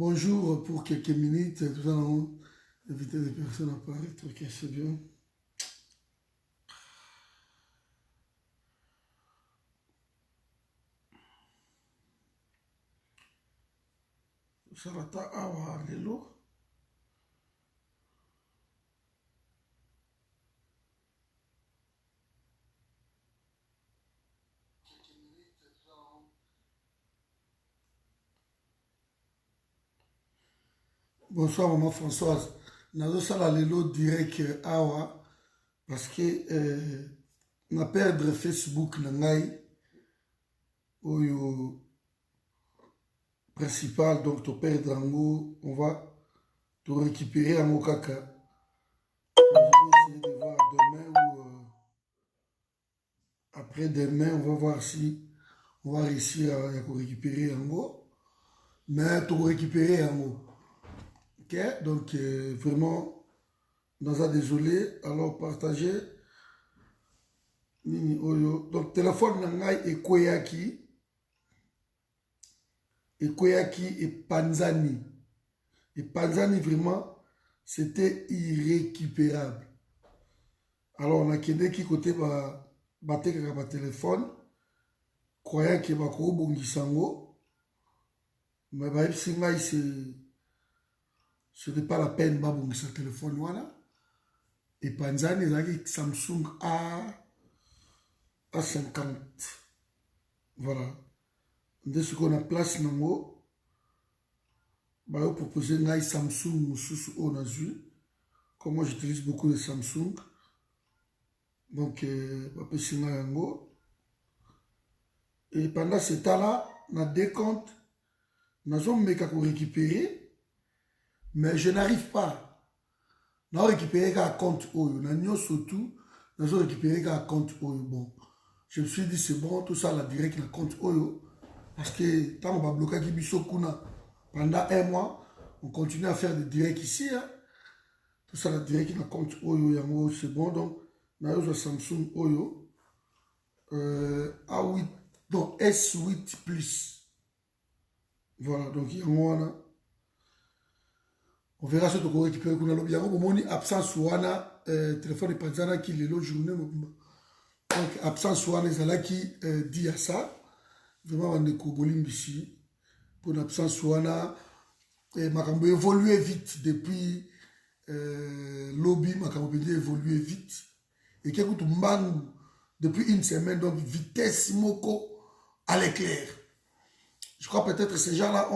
Bonjour pour quelques minutes, tout ça, non, éviter les personnes à apparaître, ok, c'est bien. Sarata awa lelo. Bonsoir maman Françoise. Nazo sala lelo direct awa parce que na perdre Facebook na ngai oyo principal donc to perdre yango, on va te récupérer yango kaka. Je vais essayer de voir demain ou après-demain, on va voir si on va réussir à récupérer yango. Mais to récupérer yango. Ok, donc vraiment, dans un désolé, alors partagez. Donc téléphone nangai Ekoyaki et Panzani. Et Panzani vraiment, c'était irrécupérable. Alors on a qui côté battre ma téléphone, croyant que ma bongisango, mais bah si ngai ce n'est pas la peine de bongisa téléphone voilà. Et Panzani c'est Samsung A50. Voilà. Dès ce qu'on a place nango, bah on proposer ngai Samsung sous on a vu. Comme moi j'utilise beaucoup de Samsung. Donc et pendant ce temps-là, on a des comptes, nous avons récupérer, mais je n'arrive pas. Nous avons récupéré un compte oyo, nous avons surtout, nous avons récupéré un compte oyo. Bon, je me suis dit c'est bon, tout ça la direct le compte oyo, parce que tant qu'on va bloquer pendant un mois, on continue à faire des directs ici. Hein. Tout ça la direct le compte oyo, c'est bon, donc nous avons Samsung oyo, A8. Donc S8 Plus. Voilà, donc il y a un. On verra ce que vous récupérez. Vous avez absence ou téléphone de Panzana qui est l'autre journée. Donc absence ou qui dit à ça. Vraiment, on est cobolim ici. Pour l'absence ou Makambo évolué vite depuis lobby. Makambo évolué vite. Et qu'il y a depuis une semaine, donc vitesse moko à l'éclair. Je crois peut-être que ces gens-là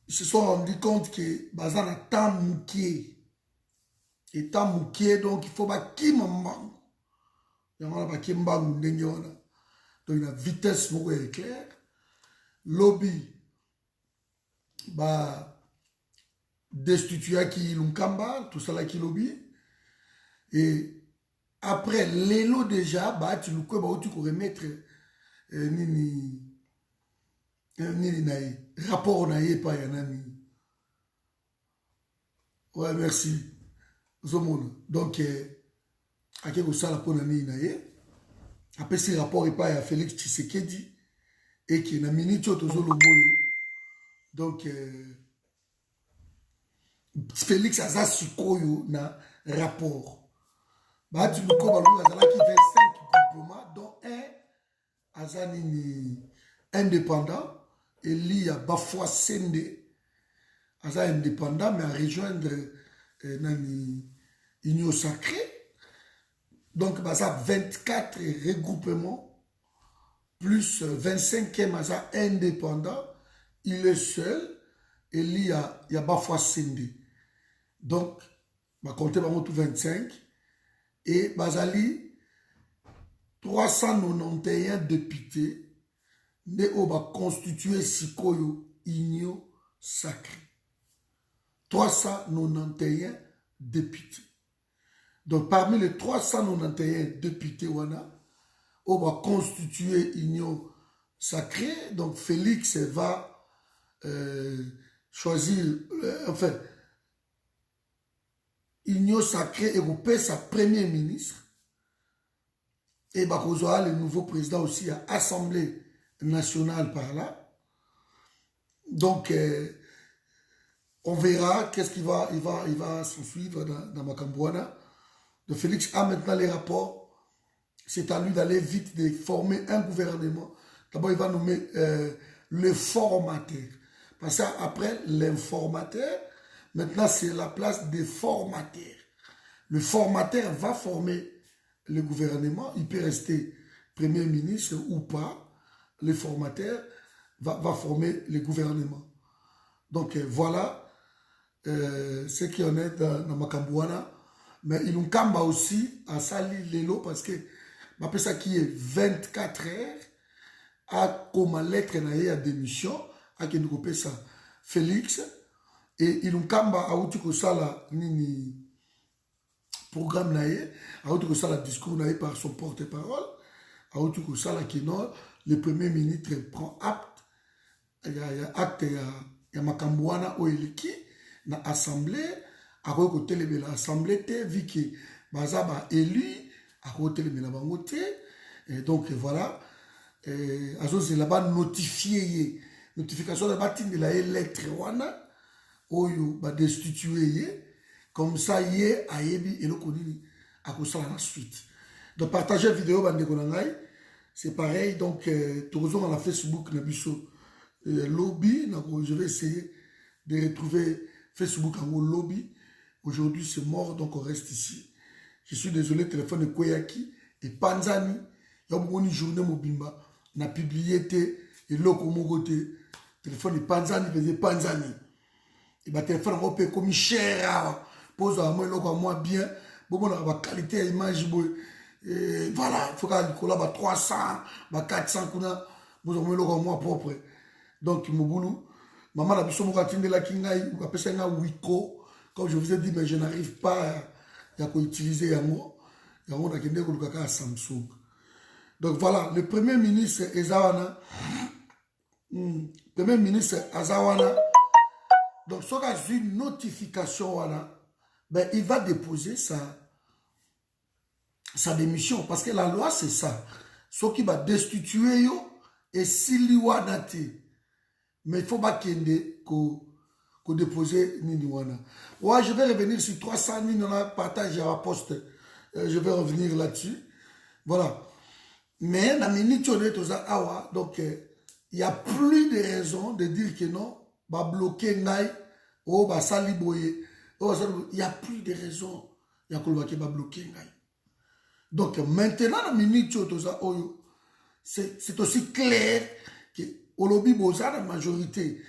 ils se sont rendus compte que Bazan a tant mouqué. Et tant mouqué, donc il faut pas qu'il m'en il y a pas qu'il m'en donc il y a vitesse moko à l'éclair. Lobby, bah, destituer qui l'unkamba, tout ça là qui lobby. Et après, l'élo déjà, bah, tu le quoi, tu pourrais mettre nini naïe. Rapport naïe, pas yanami. Ouais, merci. Zomon. Donc, à quel ça la ponani naïe. Après, ce rapport est pas à Félix Tshisekedi et qui est na minute autozolo boyo. Donc, Félix Aza Sikoyo na rapport. Bah, tu le vois, il y a 25 groupements, dont un Azanini indépendant, et il y a Bafwa Sende, Aza indépendant, mais à rejoindre l'Union sacrée. Donc, bah, ça 24 regroupements, plus 25e Aza indépendant, il est seul, et il y a Bafwa Sende. Donc, bah, comptez tout 25. Et Bazali, 391 députés, ne va constituer Sikoyo Union sacrée. 391 députés. Donc parmi les 391 députés, on va constituer Union sacrée. Donc Félix va choisir, enfin, Union sacrée et vous paie sa premier ministre. Et Bakozoa, le nouveau président aussi, à Assemblée nationale par là. Donc, on verra qu'est-ce qu'il va, il va s'en suivre dans Makambouana. De Félix a maintenant les rapports. C'est à lui d'aller vite, de former un gouvernement. D'abord, il va nommer le formateur. Parce qu'après l'informateur, maintenant, c'est la place des formateurs. Le formateur va former le gouvernement. Il peut rester Premier ministre ou pas. Le formateur va former le gouvernement. Donc, voilà ce qu'il y en est dans Makambouana. Mais il nous kamba aussi à Sali Lelo parce que je ça qui est 24 heures à comme lettre à démission à qui nous ça Félix et il nous kamba à outil que ça la nini programme naé à outil que ça la discours naé par son porte-parole à outil que ça la qui non le premier ministre prend acte il y a acte il y a Makambouana au eliki na assemblée à côté de l'assemblée vu que bazaba élu à côté de la bangote et donc voilà c'est là-bas notifié notification de bâtiment de la lettre wana oyo ba destituer comme ça yé ayebi et le connu à cause la suite donc partager vidéo bande konangai c'est pareil donc toujours dans la Facebook na biso lobby je vais essayer de retrouver Facebook en lobby. Aujourd'hui, c'est mort, donc on reste ici. Je suis désolé, téléphone de Koyaki et Panzani. Il y a une journée, Mobimba, on a publié et l'autre, téléphone de Panzani faisait Panzani. Et le téléphone, on peut comme cher, pose à moi, l'autre à moi bien. Bon, on a la qualité d'image. Voilà, il faut qu'on ait 300, 400, vous avez l'autre à moi propre. Donc, mon boulot, maman, la personne qui a la kingai, ou appelle ça un wiko. Comme je vous ai dit, mais je n'arrive pas à utiliser Yango. Yango n'a qu'un dégoût à Samsung. Donc voilà, le premier ministre Ezawana. Premier ministre Azawana. Donc, si on a une notification, ben, il va déposer sa démission. Parce que la loi, c'est ça. Ce qui va destituer, et s'il y a mais il ne faut pas qu'il y ait que déposer Niniwana. Ouais, je vais revenir sur 300 000, on a partagé à la poste. Je vais revenir là-dessus. Voilà. Mais la minute on est aux awa, donc il n'y a plus de raison de dire que non, va bloquer Nai, oh, va saliboyer. Il n'y a plus de raison. Il y a que va bloquer Nai. Donc maintenant, la minute c'est aussi clair que au lobby Boza, la majorité,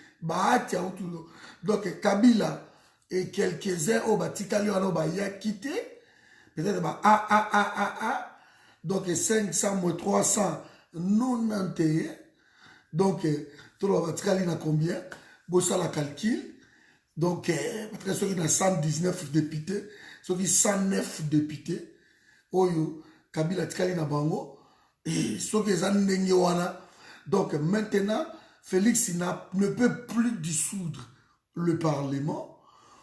donc Kabila et quelques-uns au Batikali y a quitté, peut-être donc 500 moins 391, donc tout le Batikali n'a combien, Boza la calcul, donc parce que ceux qui ont 119 députés, ceux qui ont 109 députés, Oyo, Kabila Tikali na bango, et ceux qui ont donc maintenant, Félix ne peut plus dissoudre le Parlement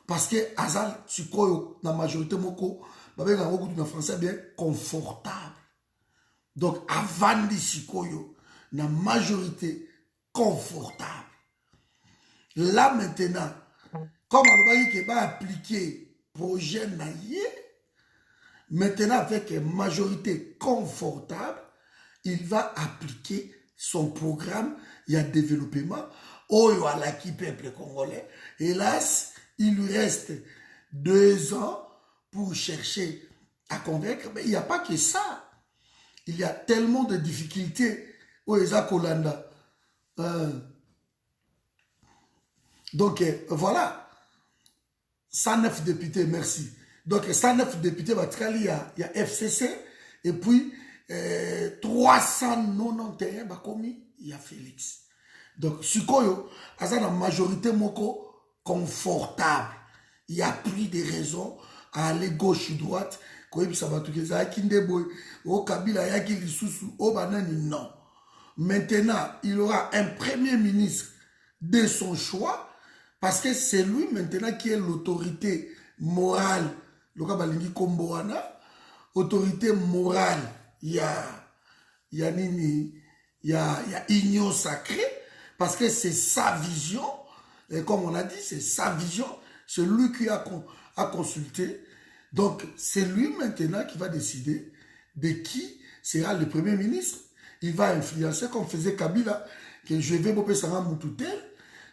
parce que Azal, la majorité, en français, bien confortable. Donc, avant de Sikoyo, la majorité confortable. Là maintenant, comme on va appliquer projet naïe, maintenant avec une majorité confortable, il va appliquer son programme, il y a développement, Oyo à l'acquis peuple congolais. Hélas, il lui reste 2 ans pour chercher à convaincre, mais il n'y a pas que ça. Il y a tellement de difficultés au Eza Kolanda. Donc, voilà. 109 députés, merci. Donc, 109 députés, il y a FCC, et puis 391 bakomi, il y a Félix. Donc, Sukoyo, à la majorité moko confortable. Il n'y a plus de raison à aller gauche ou droite. Non. Maintenant, il aura un premier ministre de son choix parce que c'est lui maintenant qui est l'autorité morale. Autorité morale. Il y a union sacrée Parce que c'est sa vision, et comme on a dit, c'est sa vision, c'est lui qui a consulté. Donc, c'est lui maintenant qui va décider de qui sera le premier ministre. Il va influencer, comme faisait Kabila, que je vais voter Sanga Moutoutel,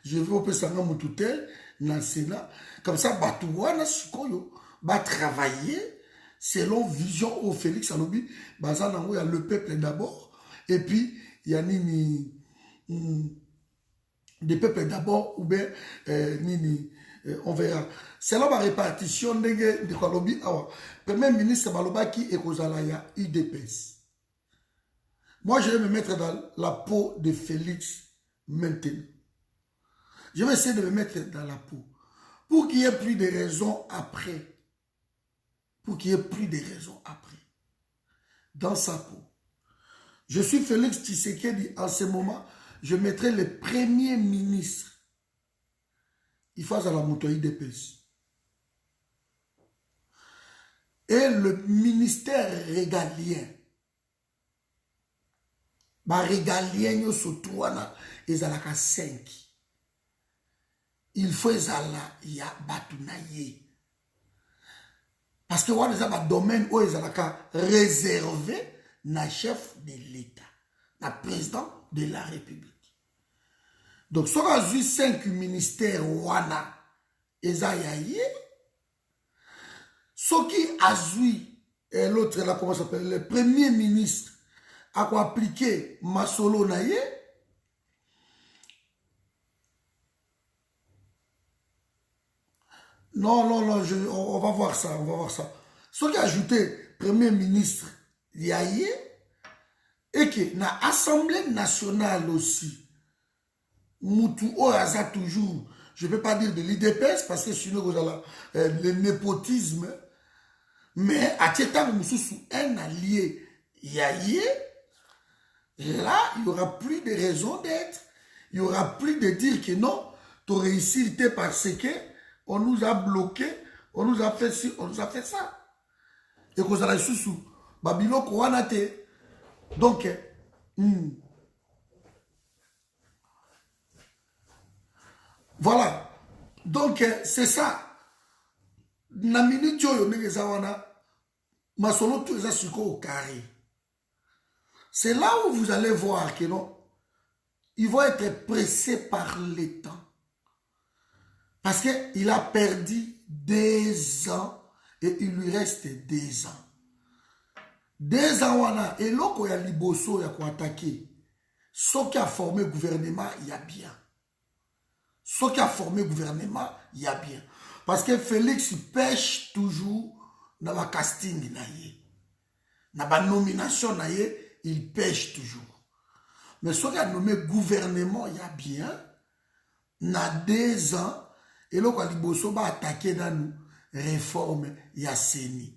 je vais voter Sanga Moutoutel dans le Sénat. Comme ça, Batouana Sikoyo va travailler selon vision au Félix Alobi. Il y a le peuple d'abord, et puis il y a Nini. Des peuples d'abord, ou bien Nini. On verra. C'est là ma répartition de Kolobi. Premier ministre Balobaki et Kozalaya, UDPS. Moi, je vais me mettre dans la peau de Félix maintenant. Je vais essayer de me mettre dans la peau. Pour qu'il y ait plus de raisons après. Pour qu'il y ait plus de raisons après. Dans sa peau. Je suis Félix Tshisekedi. En ce moment, je mettrai le premier ministre. Il fasse à la moto IDPS. Et le ministère régalien. Ba régalien surtout ils ont 5. Il faut ezala ya batunaye. Parce que on a un domaine où ils ont réservé na chef de l'État, na président de la République. Donc, si on a eu 5 ministères wana ezayaye, ce qui a eu, et l'autre là, comment ça s'appelle, le premier ministre a appliqué Masolo naye, non, on va voir ça, on va voir ça. Ce qui a ajouté premier ministre yaye, et que na Assemblée nationale aussi, Moutou Oaza toujours, je ne peux pas dire de l'IDPS parce que sinon vous avez le népotisme, mais à Tchétan, nous sommes un allié Yaye, là, il n'y aura plus de raison d'être, il n'y aura plus de dire que non, tu réussis parce que on nous a bloqué, on nous a fait ci, on nous a fait ça. Et que vous allez sous Babylone Kouanate. Donc, voilà. Donc, c'est ça. Na minute yo masolo tout ça sur au carré. C'est là où vous allez voir que non, ils vont être pressés par le temps. Parce qu'il a perdu 2 ans et il lui reste 2 ans. 2 ans, wana, et là, il y a Liboso, il y a quoi attaquer. Ce qui a formé le gouvernement, il y a bien. Ce qui a formé le gouvernement, il y a bien. Parce que Félix pêche toujours dans le casting. Dans la nomination, il pêche toujours. Mais ce qui a nommé gouvernement, il y a bien. Dans 2 ans, et là, quand Liboso va attaquer dans nous, réforme, il y a Séni.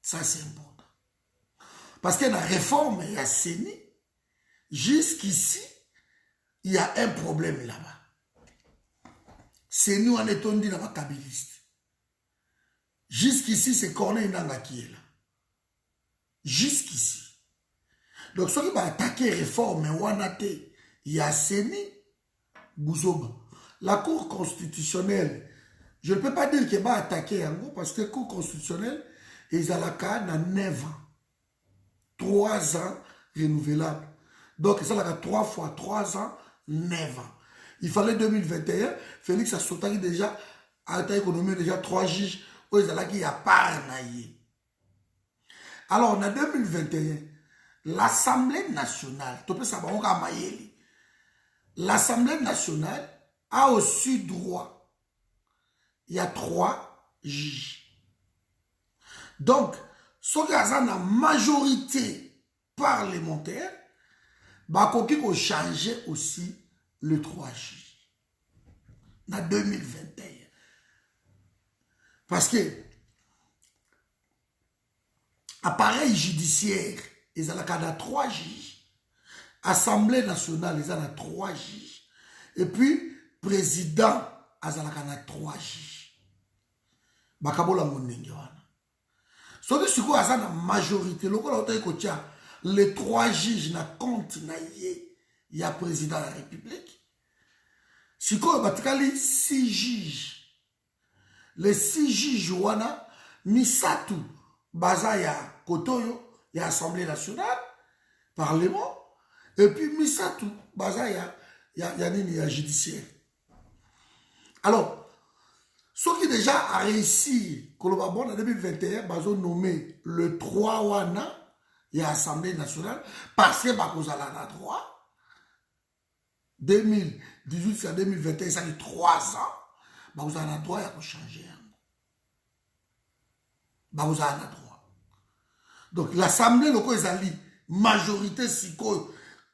Ça, c'est important. Parce que dans la réforme, il y a Séni. Jusqu'ici, il y a un problème là-bas. C'est nous, on est tombé dans la kabiliste. Jusqu'ici, c'est Corneille Nanga qui est là. Jusqu'ici. Donc, ceux qui vont attaquer réforme, il y a Séni, Bouzoba. La Cour constitutionnelle, je ne peux pas dire qu'elle va attaquer en gros, parce que la Cour constitutionnelle, ils ont la carte dans 9 ans. 3 ans renouvelables. Donc, ça a 3 fois 3 ans, 9 ans. Il fallait 2021, Félix a sauté déjà, à l'état économique, déjà 3 juges, où ils ont a pas naïe. Alors, en 2021, l'Assemblée nationale, l'Assemblée nationale a aussi droit. Il y a 3 juges. Donc, ce qui a la majorité parlementaire, il faut changer aussi le 3 juges. En 2021. Parce que appareil judiciaire, ils ont 3 juges. Assemblée nationale, ils ont 3 juges. Et puis, président, ils ont 3 juges. Bakabola Monenge wana. Ce qui est la majorité, les 3 juges na compte na il y a président de la République. sikoyo batikali 6 juges. Les 6 juges wana misatu baza ya kotoyo ya Assemblée nationale, Parlement, et puis misatu baza ya nini ya judiciaire. Alors, ce qui déjà a réussi, en 2021, bazo nommé le 3 wana ya Assemblée nationale parce que bakozala na droit. 2018 à 2021, ça fait 3 ans. Vous avez le droit de changer. Vous avez le droit. Donc l'Assemblée, le majorité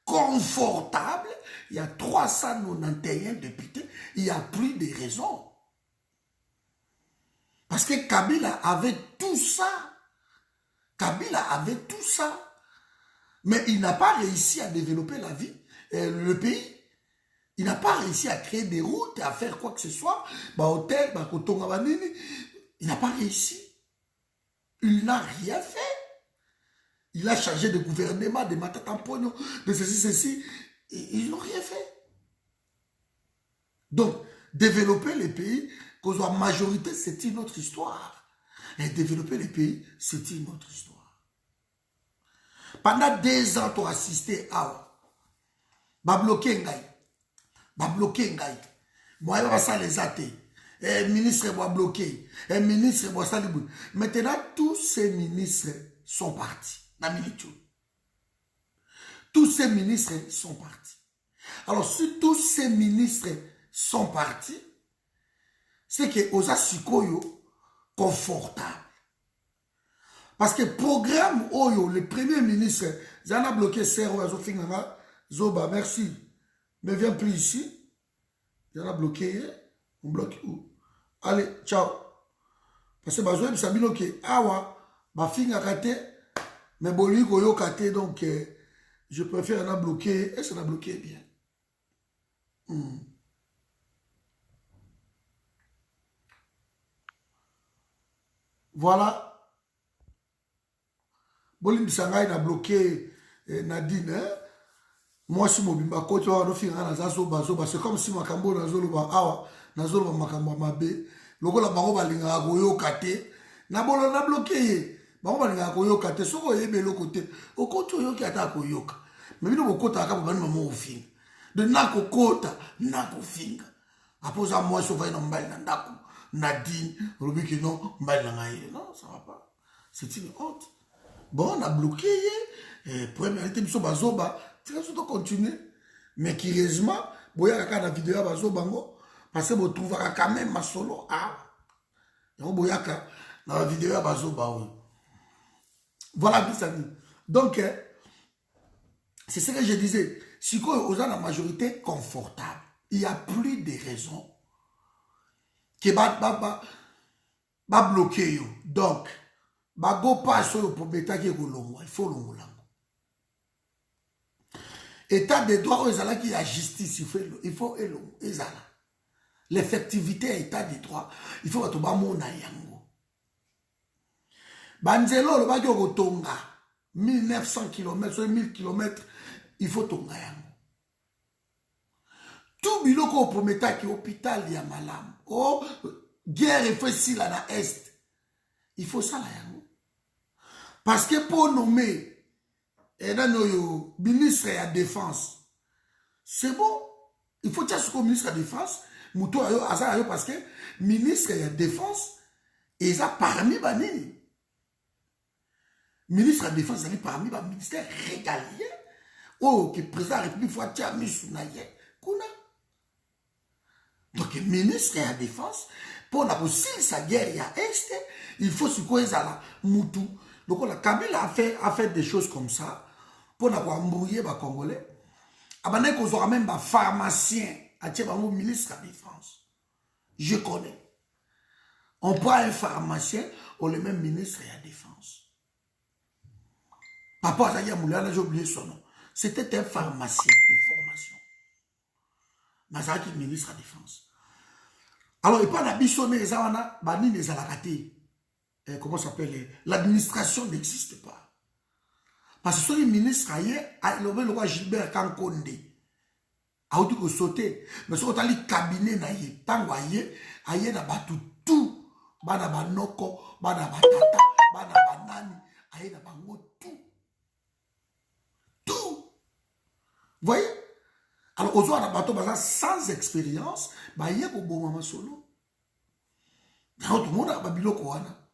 confortable, il y a 391 députés, il n'y a plus de raison. Parce que Kabila avait tout ça. Kabila avait tout ça. Mais il n'a pas réussi à développer la vie, le pays. Il n'a pas réussi à créer des routes, à faire quoi que ce soit. Hôtel, il n'a pas réussi. Il n'a rien fait. Il a changé de gouvernement, de Matatampogno, de ceci. Ils n'ont rien fait. Donc, développer les pays, qu'on soit majorité, c'est une autre histoire. Et développer les pays, c'est une autre histoire. Pendant 2 ans, tu as assisté à bloquer Ngaï. Bloquer Ngaï. Moi, ça les athées. Ministre va bloquer. Ministre va salibou. Maintenant, tous ces ministres sont partis. Tous ces ministres sont partis. Alors, si tous ces ministres sont partis, c'est que Oza Sikoyo confortable. Parce que programme Oyo, le premier ministre, Zana bloqué Serro Azofinganga, Zoba, merci. Ne viens plus ici. Zana bloqué, on bloque où? Allez, ciao. Parce que Bazoé Sabino qui awa, ma finga kate, mais boli koyo kate, donc je préfère la bloquer, et ça la bloquer bien. Voilà. Bolim Sangai n'a bloqué Nadine. Hein? Moi, si mon bimba koto wa no finga na zoba, c'est comme si makambo na zoloba awa, na zoloba makambo mabe. Loko la bango balinga koyo kate. Na bolo na bloqué. Bango balinga koyo kate. Soko yebe lo côté. Okoto yo ki ata koyoka. Mais bino bokota aka bani mamo ofinga. De nako kota, nako finga. Apoza moi sauva ina mbali na ndako. Nadine, Rubi qui non, non, ça va pas. C'est une honte. Bon, on a bloqué, première été, nous bazoba, tu vas continuer. Mais curieusement, boya kaka na vidéo bazoba ngo, parce que vous trouvez quand même ma solo, donc boya kaka na vidéo bazoba, oui. Voilà, mes amis. Donc, c'est ce que je disais. Si vous avez la majorité confortable, il n'y a plus de raisons que va bloquer yo. Donc go pas sur pour beta qui kolongo, il faut longo lango. État de droit aux ala qui a justice, il faut elongo ezala. L'effectivité état de droit, il faut to ba mona yango. Banzelo le ba ko tonga 1900 km sur 1000 km, il faut tonga yango. Tout biloko prometa qui hôpital ya malam. Oh, guerre et fait si là na est. Il faut ça là yango. Parce que pour nommer ministre de la défense, c'est bon. Il faut dire ce que ministre de la défense, Mouto ayo parce que ministre de la défense, et ça parmi banini. Ministre de la défense, c'est parmi les ministères régaliens. Oh, que le président de la République faut dire Misunaye. Kuna. Donc, le ministre de la Défense, pour la possible sa guerre à Est, il faut se quoi ça Moutou. Donc, la Kabila a fait des choses comme ça pour n'avoir embrouillé les Congolais. Abandonné qu'on aura même un pharmacien à le ministre de la Défense. Je connais. On prend un pharmacien ou le même ministre de la Défense. Papa Zaya Moulana, j'ai oublié son nom. C'était un pharmacien de formation. Nazaki, ministre de la Défense. Alors, il parle d'abissonner les awana, bani les alakati. Comment ça s'appelle? L'administration n'existe pas. Parce que ce ministre ailleurs, le roi Gilbert Kankonde, auti ko sauter mais so tali cabinet na ye tango aye na batu tout bana banoko bana batata bana banani aye na bango tout voyez alors aux autres bateau baza sans expérience ba ye ko boma solo tout le monde a babiloko wana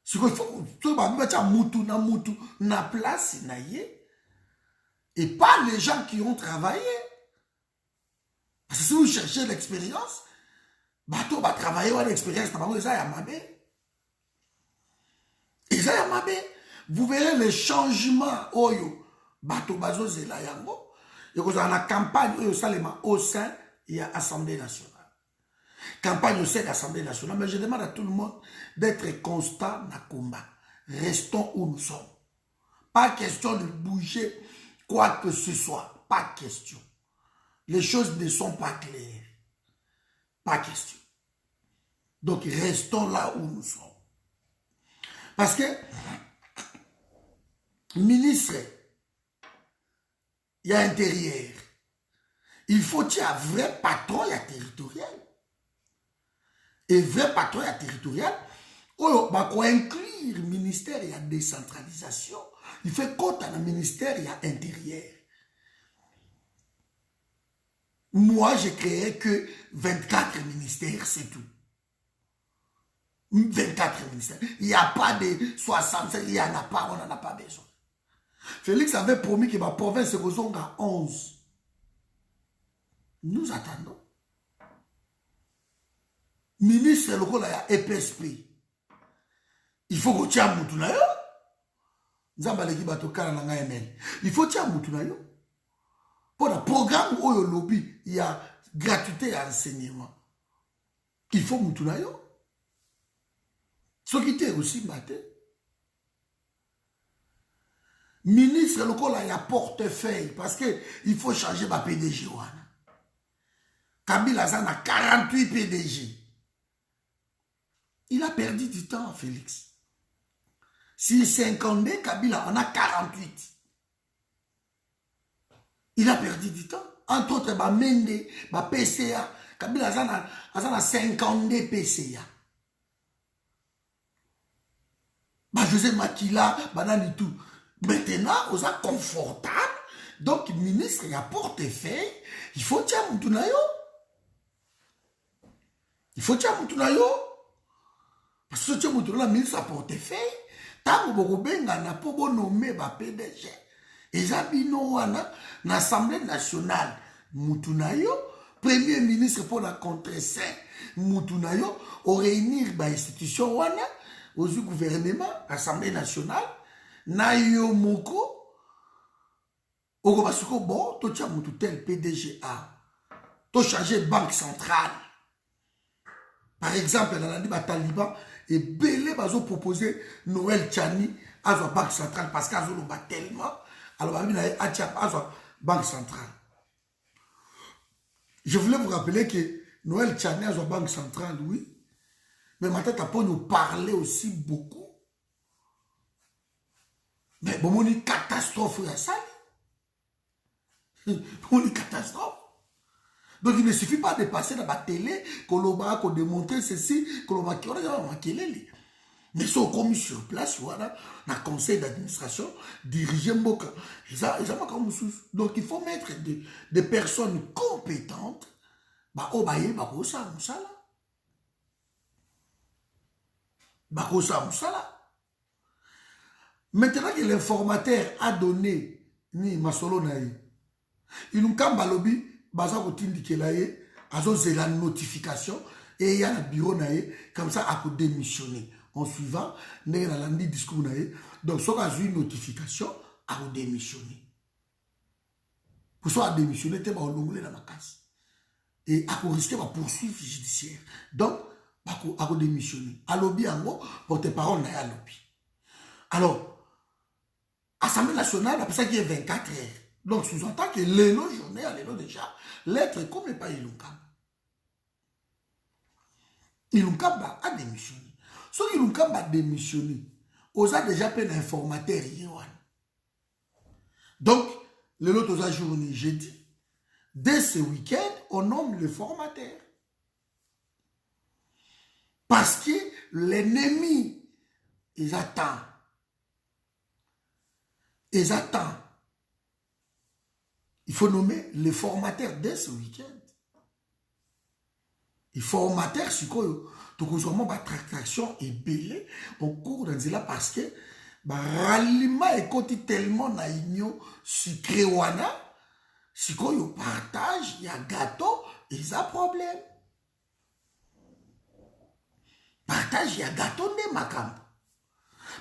siko il faut tout ba mettre mutu na place na ye et pas les gens qui ont travaillé. Parce que si vous cherchez l'expérience, bateau va travailler à l'expérience, vous verrez les changements oyo bateau bazo zela yango et que dans la campagne oyo salema au sein il y a Assemblée nationale. Campagne au sein de l'Assemblée nationale, mais je demande à tout le monde d'être constant na combat. Restons où nous sommes. Pas question de bouger quoi que ce soit, pas question. Les choses ne sont pas claires. Pas question. Donc, restons là où nous sommes. Parce que, ministre, il y a intérieur. Il faut qu'il y ait un vrai patron, il y a territorial. Et vrai patron, il y a territorial. On va inclure le ministère, il y a décentralisation. Il fait compte dans le ministère, il y a intérieur. Moi, j'ai créé que 24 ministères, c'est tout. 24 ministères. Il n'y a pas de 65, il n'y en a pas, on n'en a pas besoin. Félix avait promis que ma province serait à 11. Nous attendons. Ministre, le rôle est EPSP. Il faut que tu aies un mouton. Il faut que tu aies un mouton. Pour le programme où le lobby, il y a gratuité et enseignement. Il faut mouton. Ce qui était aussi maté. Ministre, le rôle est à portefeuille parce qu'il faut changer ma PDG. Kabila Zan a 48 PDG. Il a perdu du temps, Félix. Si 52, Kabila en a 48. Il a perdu du temps. Entre autres, Mende, PCA. Kabila a 52 PCA. José Makila, banani tout. Maintenant, on est confortable. Donc, le ministre, il a portefeuille. Il faut tiens Moutunayo. Il faut tiens Moutunayo. Parce que tiens Moutunayo, le ministre a portefeuille. Tant que vous avez nommé PDG. Et Zabino wana, l'Assemblée nationale, Moutunayo, premier ministre pour la contre-saint, Moutunayo, au réunir l'institution wana, au gouvernement, l'Assemblée nationale, Nayo Moko, au Basuko, bon, tu as Moutou tel PDGA, tu as changé banque centrale. Par exemple, dans la Taliban, et Belé Bazo proposé Noël Tchani à la banque centrale parce qu'à Zolo tellement. Alors, à la banque centrale. Je voulais vous rappeler que Noël Tchani à la banque centrale, oui. Mais maintenant, tu peux nous parler aussi beaucoup. Mais bon, on une catastrophe, il y a ça. On une catastrophe. Donc, il ne suffit pas de passer dans la télé, qu'on démontrer ceci, qu'on va maquiller. Mais ils sont commis sur place, voilà, dans le conseil d'administration, diriger Mboka. Donc, il faut mettre des personnes compétentes, Maintenant que l'informateur a donné ni Masolo Naï, il nous a dit qu'il y a la notification et il y a un bureau naï, comme ça, à démissionner. En suivant, il y a un discours naï. Donc, si on a une notification, à démissionner. Pour ça, à démissionner, tu vas l'ongler dans ma casse. Et à risquer de poursuivre judiciaire. Donc, à démissionner. À lobby, en gros, pour tes paroles, à lobby. Alors, Assemblée nationale, après ça, qui est 24 heures. Donc, sous-entend que l'élo journée, l'élo déjà, l'être comme n'est pas Ilunkamba. Ilunkamba a démissionné. Si Ilunkamba a démissionné, on a déjà fait l'informateur. Donc, l'élo, on a journée jeudi, Dès ce week-end, on nomme le formateur. Parce que l'ennemi, ils attendent. Ils attendent. Il faut nommer le formateur dès ce week-end. Le formateur, c'est quoi? Donc, nous avons une traction et belé au cours de là parce que ralliement est tellement na union sucré wana. Si quoi yo partage, il y a gâteau, ils ont problème. Partage, il y a gâteau de macam.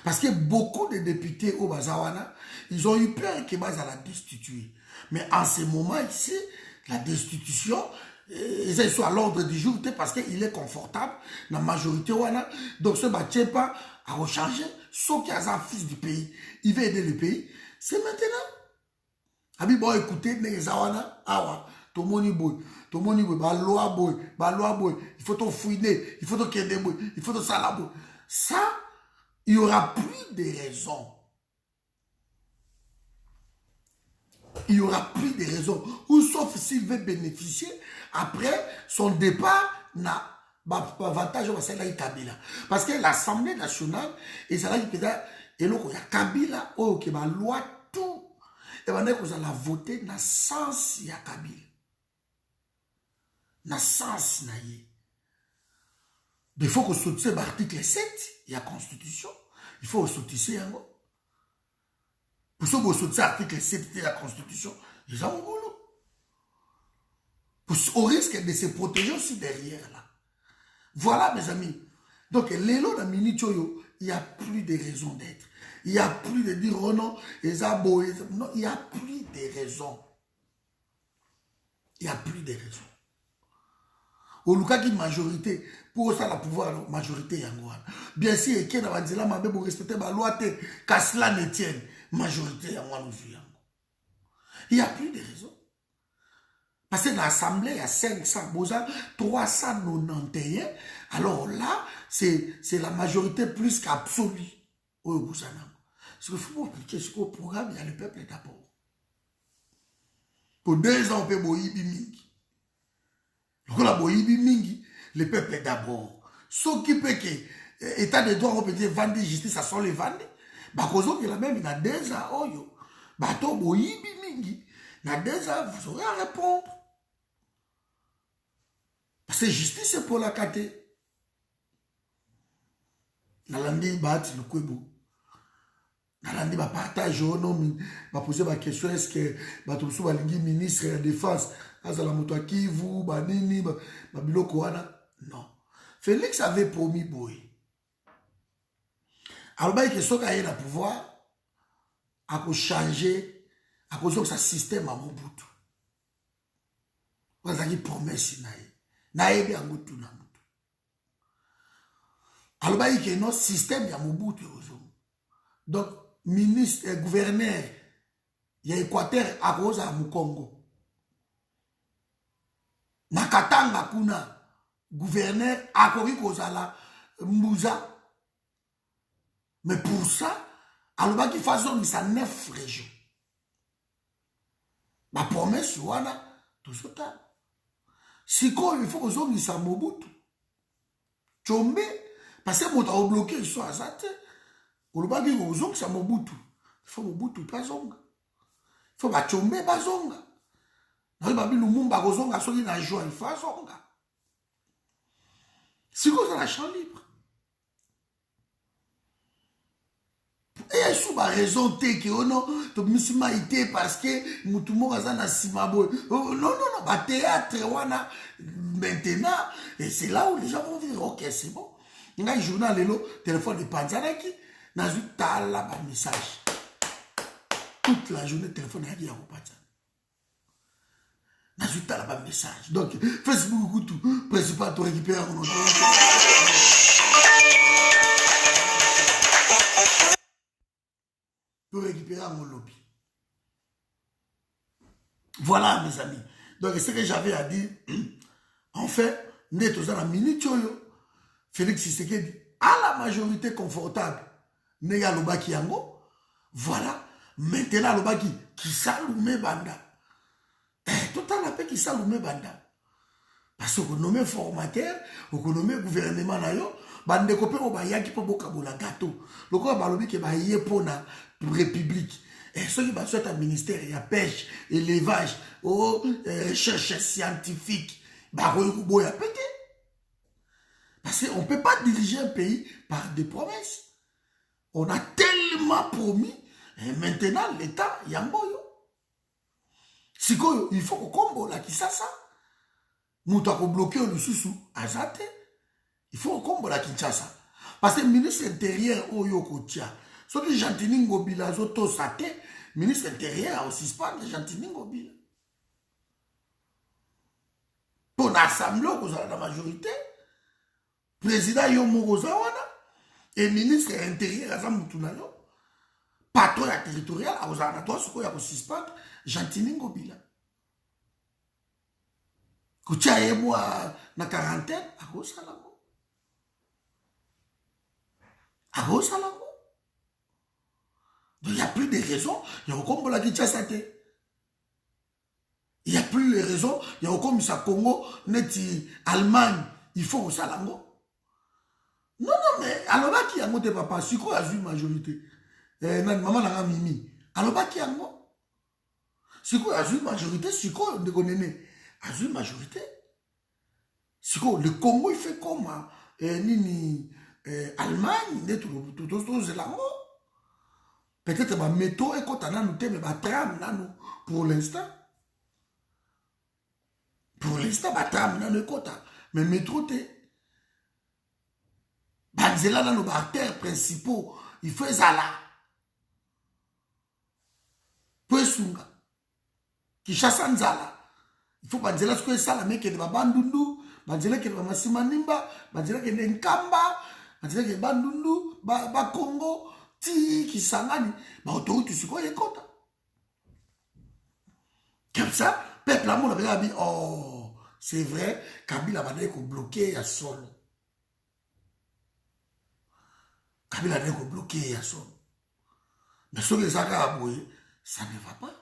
Parce que beaucoup de députés au Bazawana, ils ont eu peur que Baza la destituer. Mais en ce moment ici, la destitution, ils sont à l'ordre du jour parce qu'il est confortable, la majorité wana. Donc ce ne pas à rechanger, sauf qu'il y a un fils du pays, il veut aider le pays. C'est maintenant. Abi bon écoutez, les awana, awa, tout le monde boy, ba loi boy, il faut tout fouiner, il faut tout kende boy, il faut tout salabo. Ça, il n'y aura plus de raisons. Il n'y aura plus de raisons. Ou sauf s'il veut bénéficier, après son départ, n'a avantage au Kabila. Parce que l'Assemblée nationale, et ça là, il y a Kabila, qui va loi tout. Et maintenant, vous allez voter dans le sens il y a Kabila. Dans le sens il y a. Il faut que sortir l'article 7, il y a Constitution. Il faut sortir un mot. Pour ça, vous sortir l'article 7 de la Constitution, ils ont un boulot. Au risque de se protéger aussi derrière là. Voilà, mes amis. Donc, l'élo dans Minichoyo, il n'y a plus de raison d'être. Il n'y a plus de dire, oh non, non, il n'y a plus de raison. Il n'y a plus de raison. Au cas qui majorité, pour ça, la pouvoir, majorité, bien sûr, et qui n'a dit là, mais pour respecter la loi, qu'à cela ne tienne, majorité, il n'y a plus de raison. Parce que dans l'Assemblée, il y a 500, 391. Alors là, c'est la majorité plus qu'absolue. Ce qu'il faut appliquer sur le programme, il y a le peuple d'abord. Pour 2 ans, on peut boyibi mingi. Donc la boyibi mingi, le peuple d'abord. Ce qui peut que l'état de droit, on peut dire vendre justice, ça sont les vendre. Bah, cause que la même, il y a 2 ans, oh yo. Bah, toi, boyibi mingi. Dans 2 ans, vous aurez à répondre. Parce que justice, c'est pour la caté. Nalandi bat le kwebo. Nalandi ba partage non ba poser ba question est-ce que ba tobusu ba lingi ministre de la défense azala moto akivu ba nini ba biloko wana non. Félix avait promis boy. Alors que soka yé na pouvoir a changer à cause de sa système à Mobutu. Vous avez promesse nae bien Mobutu na Mobutu. Alors que notre système ya Mobutu. Donc ministre et gouverneur il y a Équateur à cause à Mukongo. Nakatanga kuna gouverneur à cause à la Mouza. Mais pour ça, alors qu'il fasse 9 régions. Ma promesse, voilà, tout ça. Si quoi, il faut que nous soyons Mobutu. Tchombe, parce que nous avons bloqué le soir à ça. Pour le bas, nous sommes Mobutu. Il faut Mobutu, pas zonga. Il faut que Tchombe, pas zonga. Nous avons Lumumba, zonga, soki na joie, il faut zonga. Si quoi, ça la champ libre. Et sous ma raison que oh non to misima été parce que mutumo azana simabo non non non ba théâtre wana maintenant et c'est là où les gens vont dire OK c'est bon nga journal lelo téléphone de panzanaki nazu tala ba message toute la journée téléphone ya ya kopata nazu tala ba message donc Facebook tout principal to récupérer mon pour récupérer mon lobby. Voilà, mes amis. Donc, ce que j'avais à dire, en fait, nous sommes dans la minute, Félix Tshisekedi, à la majorité confortable, nous sommes le baki yango. Voilà, maintenant le baki qui s'allume banda. Tout temps la paix qui s'allume banda. Parce que nommé formateur, ou nommé gouvernement na yo, bande kopé o ba yaki po boka bola gâteau. Le quoi balobi ke ba yé pour la république. Et ceux qui va souhaiter un ministère, il y a pêche, élevage, recherche scientifique, bah il y a pété. Parce qu'on ne peut pas diriger un pays par des promesses. On a tellement promis, et maintenant l'État, il y a un boyo. Si il faut qu'on combo là, qui ça. Nous avons bloqué le sous à Zate. Il faut qu'on combo là, Kinshasa. Parce que le ministre intérieur, Oyo Kotia, ceux qui Jantini Ngobila, Zoto Sate, ministre intérieur aussi suspendre Jantini Ngobila. Pour l'Assemblée, vous avez la majorité. Président Yomo Zawana et ministre intérieur Azamutunayo, patron territorial, à Ozanato, ce qu'on a suspendre Jantini Ngobila. Koutia et moi, na quarantaine, à Rosalango. À Rosalango. Donc il n'y a plus de raisons. Il y a comme la Kinshasa. Il n'y a plus de raisons. Il y a comme ça Congo, Neti, Allemagne, il faut au Salango. Non, mais alors là qui y a monté papa, si quoi a vu majorité. Maman n'a pas mimi. Alors là qui y a monté. Si quoi a vu majorité, si quoi on déconne. A vu majorité. Si quoi le Congo il fait comme Nini Allemagne, tout c'est là. Peut-être ma métaux et quand on a noté, mais ma trame pour l'instant. Pour l'instant, ma trame n'a pas. Mais métro, Banzela dans nos artères principaux, il faut Zala. Poesunga. Qui chasse Zala. Il faut Banzela ce que ça, la mec qui est de Bandundu, Banzela qui est de Masimanimba, Banzela qui est de Nkamba, Banzela qui est de Bandundu, Congo. Qui s'engage, bah autorité c'est quoi les comptes. Comme ça, peuple là on avait dit oh c'est vrai, Kabila va dire qu'on bloqué à solo. Kabila va dire qu'on bloqué à solo. Mais sur les Arabes, ça ne va pas.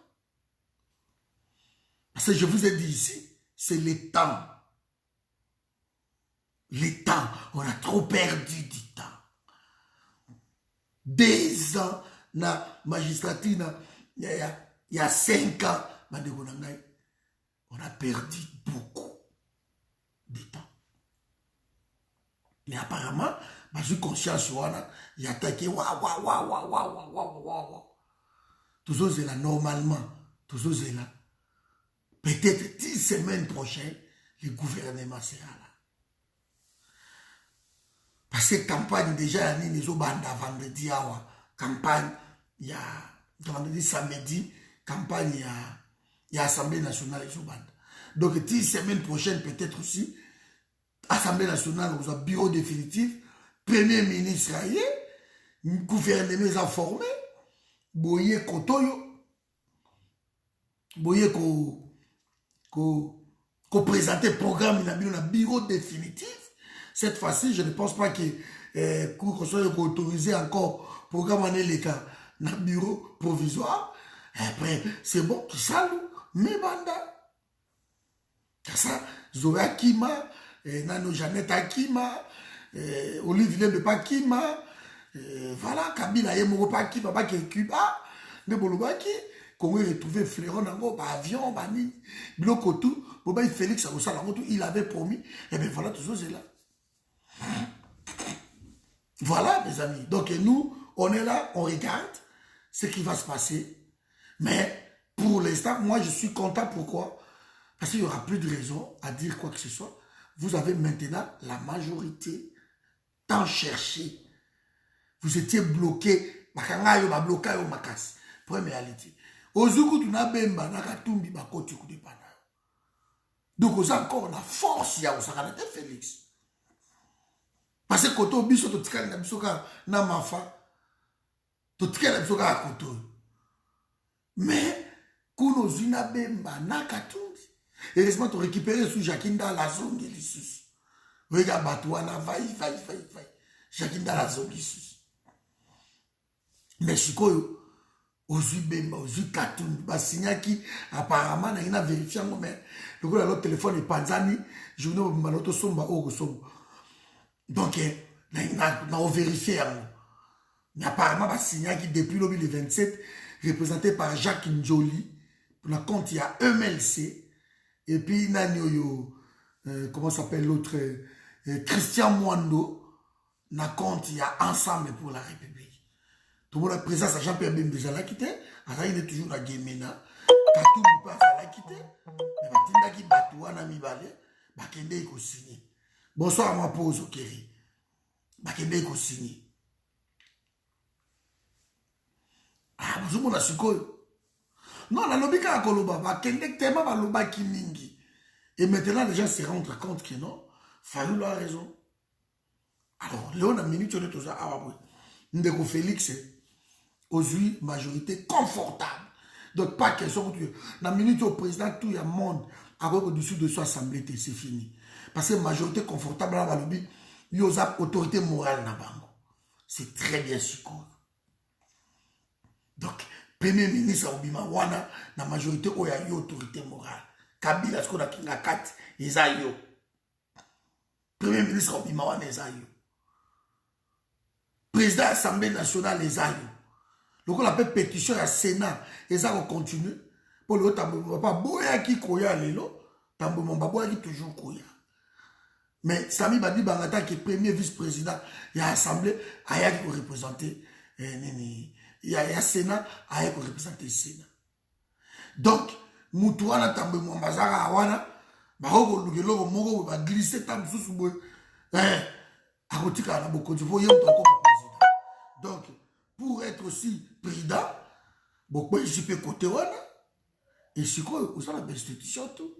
Parce que je vous ai dit ici, c'est le temps. Le temps, on a trop perdu du temps. 2 ans na magistrature, il y a 5 ans, on a perdu beaucoup de temps. Mais apparemment, je suis conscient, il a attaqué, toujours c'est là, normalement, toujours c'est là. Peut-être 10 semaines prochaines, le gouvernement sera là. Parce que campagne déjà, il y a vendredi, campagne, il y a vendredi, samedi, campagne, il y a Assemblée nationale, donc 10 semaines prochaines, peut-être aussi, Assemblée nationale, vous avez bureau définitif, Premier ministre, gouvernement informé, Boye Kotoyo, Boye ko présenter programme, il a mis un bureau définitif. Cette fois-ci, je ne pense pas qu'on soit autorisé encore programme en les cas dans le bureau provisoire. Après, c'est bon, qui salue, mais banda. Ça, Zoé Akima, Nano Jeannette Akima, Olivier Bepa Akima, voilà, Kabila Yemoro Akima, Baki Cuba, Nebolobaki, Congo retrouvé fleuron dans avion, Bani, Blocotou, Bobaï Félix, il avait promis, et bien voilà, toujours c'est là. Voilà, mes amis. Donc, nous, on est là, on regarde ce qui va se passer. Mais, pour l'instant, moi, je suis content. Pourquoi? Parce qu'il n'y aura plus de raison à dire quoi que ce soit. Vous avez maintenant la majorité. Tant cherché. Vous étiez bloqué. Première réalité. Ozuku, tu n'as bemba, nakatumbi, bakoti, kudipana. Donc, vous avez encore la force, il y a Félix. Parce que quand on biso to tikali na biso ka na mafa to tikali na biso ka koto mais kuno zina bemba na katumbi et laisse-moi te récupérer sous Jakinda la zone lisusu regarde batouana vai Jakinda la zone lisusu mais sikoyo Ozui Bemba, Ozui Katoum, Basignaki, apparemment, il a vérifié, mais le gars, l'autre téléphone est Panzani, je vous dis, l'autre somba, donc, il a vérifié, mais apparemment, Basignaki, depuis le 27, représenté par Jacques Njoli, pour la compte, il y a MLC, et puis, Nanyoyo, comment s'appelle l'autre, Christian Mwando, na compte, il y a Ensemble pour la République. Tout le monde a présence à Jean-Pierre Bem déjà l'a quitté. Alors il est toujours à Guémena. Katou ne pas l'a quitté. Mais Batinda qui batoua na mibale. Bakende iko signé. Bonsoir ma pause au Kéri. Bakende iko signé. Ah, bonjour mon sikoyo. Non, la lobika à Koloba. Bakende tellement ba loba ki mingi. Et maintenant les gens se rendent compte que non. Fallou a raison. Alors, Léon a minute on est tous à Awaboué. Ndeko Félix, aujourd'hui, majorité confortable. Donc, pas question que dans la minute au président, tout le monde, avant au-dessus de son assemblée, c'est fini. Parce que majorité confortable, là, il y a autorité morale dans bango. C'est très bien sûr. Donc, premier ministre Obima Wana, la majorité, il y a eu autorité morale. Kabila, ce qu'on a qui n'a 4, ils ont eu. Premier ministre Obima Wana, ils ont eu. Président de l'Assemblée nationale, les aïeux. Donc on appelle pétition à Sénat. Et ça, on continue. Pour le tambour, pas boya qui koya lelo. Tambour, mon baboya qui toujours koya. Mais Sami Badi Bangata, qui est premier vice-président, il y a Assemblée, il y a qui représenter. Il y a Sénat, il y a qui représenter le Sénat. Donc, Moutouana, tambour, mon bazara, awana, Baroko, Lugelo, Moro, va glisser tambour sous boy. Arotika, beaucoup de voyons encore. Donc, pour être aussi prudent, beaucoup je peux côté wana et c'est quoi aussi la institution tout.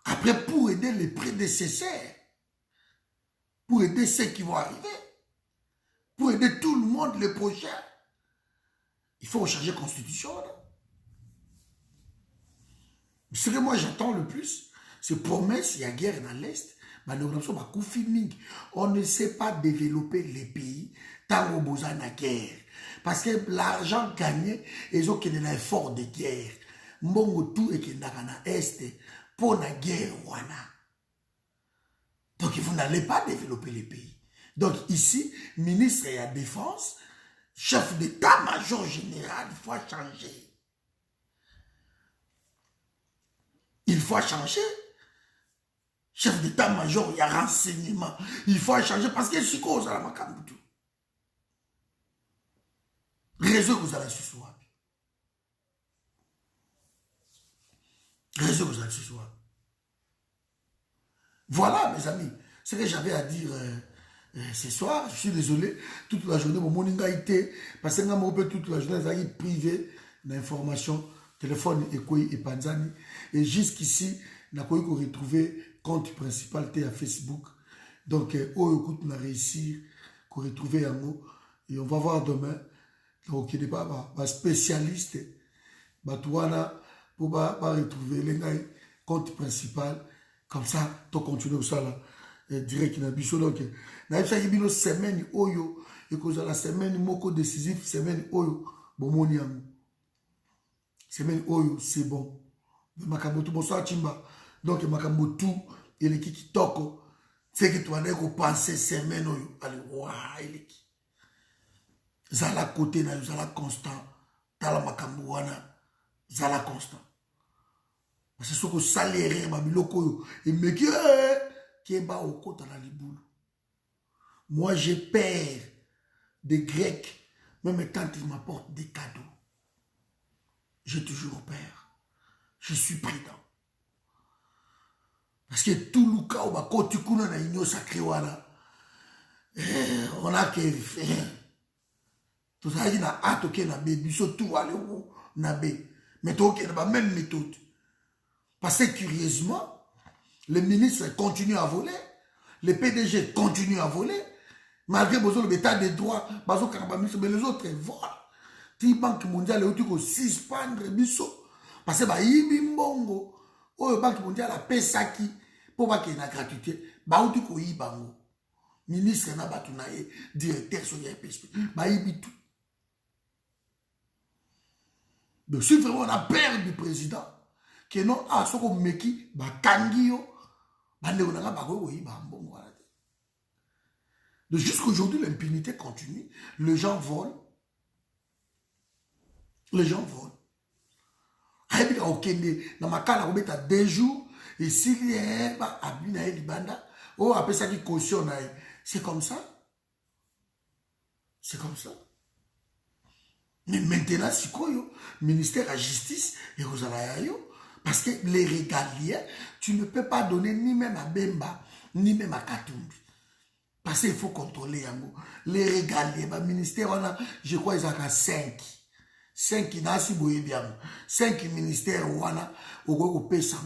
Après, pour aider les prédécesseurs, pour aider ceux qui vont arriver, pour aider tout le monde, les prochains, il faut changer la constitution. Ce que moi j'attends le plus, c'est promesse, il y a guerre dans l'Est. On ne sait pas développer les pays tant qu'on a la guerre. Parce que l'argent gagné, ils ont un effort de guerre. Mbongo tout est qu'il y a l'Est pour la guerre. Donc vous n'allez pas développer les pays. Donc ici, ministre de la Défense, chef d'état-major général, il faut changer. Il faut changer. Chef d'état-major, il y a renseignement. Il faut changer parce que c'est quoi ça, ma réseau que vous allez se soir. Réseau que vous allez se soir. Voilà, mes amis, ce que j'avais à dire ce soir. Je suis désolé, toute la journée, mon morning a été, parce que je toute la journée, j'ai privé d'informations, téléphone et Panzani. Et jusqu'ici, je n'ai pas retrouvé compte principal à Facebook. Donc, écoute, on a réussi à retrouver un mot. Et on va voir demain. Donc, il n'y a pas de spécialiste. Pour retrouver le compte principal. Comme ça, tu continues ça là. Direct dans bicho. Donc, il y a une semaine oyo. Et que la semaine moko décisif, semaine oyo. Bon, mon yam. Semaine oyo, c'est bon. Makamoto, bonsoir, Chimba. Donc, Makamoto, et les qui toko, c'est que tu as pensé semaine, allez, waouh, il est qui. Zala côté, zala constant, tala Makambuana, zala constant. Parce que ce que salaire, babiloko, et me qui est bas au côté dans la liboule. Moi, j'ai peur des Grecs, même quand ils m'apportent des cadeaux. J'ai toujours peur. Je suis prudent. Parce que tout le cas, quand tu connais la union sacrée, on a que tout ça, il y a hâte qui n'a pas tout aller où n'a pas. Mais tout qui n'a pas même méthode. Parce que curieusement, les ministres continuent à voler, les PDG continuent à voler, malgré le état des droits, mais les autres volent. La Banque mondiale est suspendre biso parce que Ibi Mbongo, la Banque mondiale a payé ça qui. Pour pas qu'il y ait une gratuité, baouti ko yibango. Ministre na batunaye, directeur sur YPSP, ba yibi tout. Donc si vraiment on a peur du président, que non, à ce qu'on meki, bah kangio, bah ne on a pas oui, bah bon voilà. Donc jusqu'aujourd'hui l'impunité continue, les gens volent, les gens volent. Aïe ok, dans ma cas là on met à 2 jours et s'il y a bah abina libanda, oh après ça qui cautionne, c'est comme ça, c'est comme ça. Mais maintenant, si le ministère de la Justice et aux Alayayo, parce que les régaliens, tu ne peux pas donner ni même à Bemba, ni même à Katumbi. Parce qu'il faut contrôler Yango. Les régaliens, le ministère, on a, je crois, ils ont 5. 5 qui n'ont pas bien. 5 ministères, on a, on peut s'en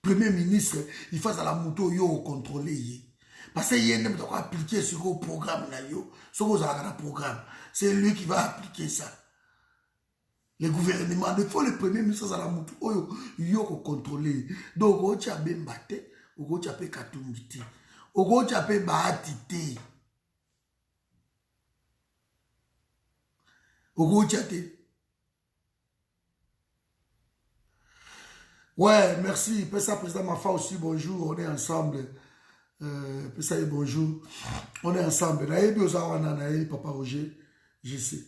Premier ministre, il faut à la moto, yo contrôler. Parce qu'il y a un qui doit appliquer sur le programme. Sur le programme. C'est lui qui va appliquer ça. Le gouvernement, il faut le premier ministre à la moto. Il faut contrôler. Donc, il y a bien batté. Il y a bien katumbité. Il y a bien bahatité. Il y a bien. Ouais, merci. Pessa président Mafa aussi, bonjour. On est ensemble. Ça y est, bonjour. On est ensemble. Papa Roger, je sais.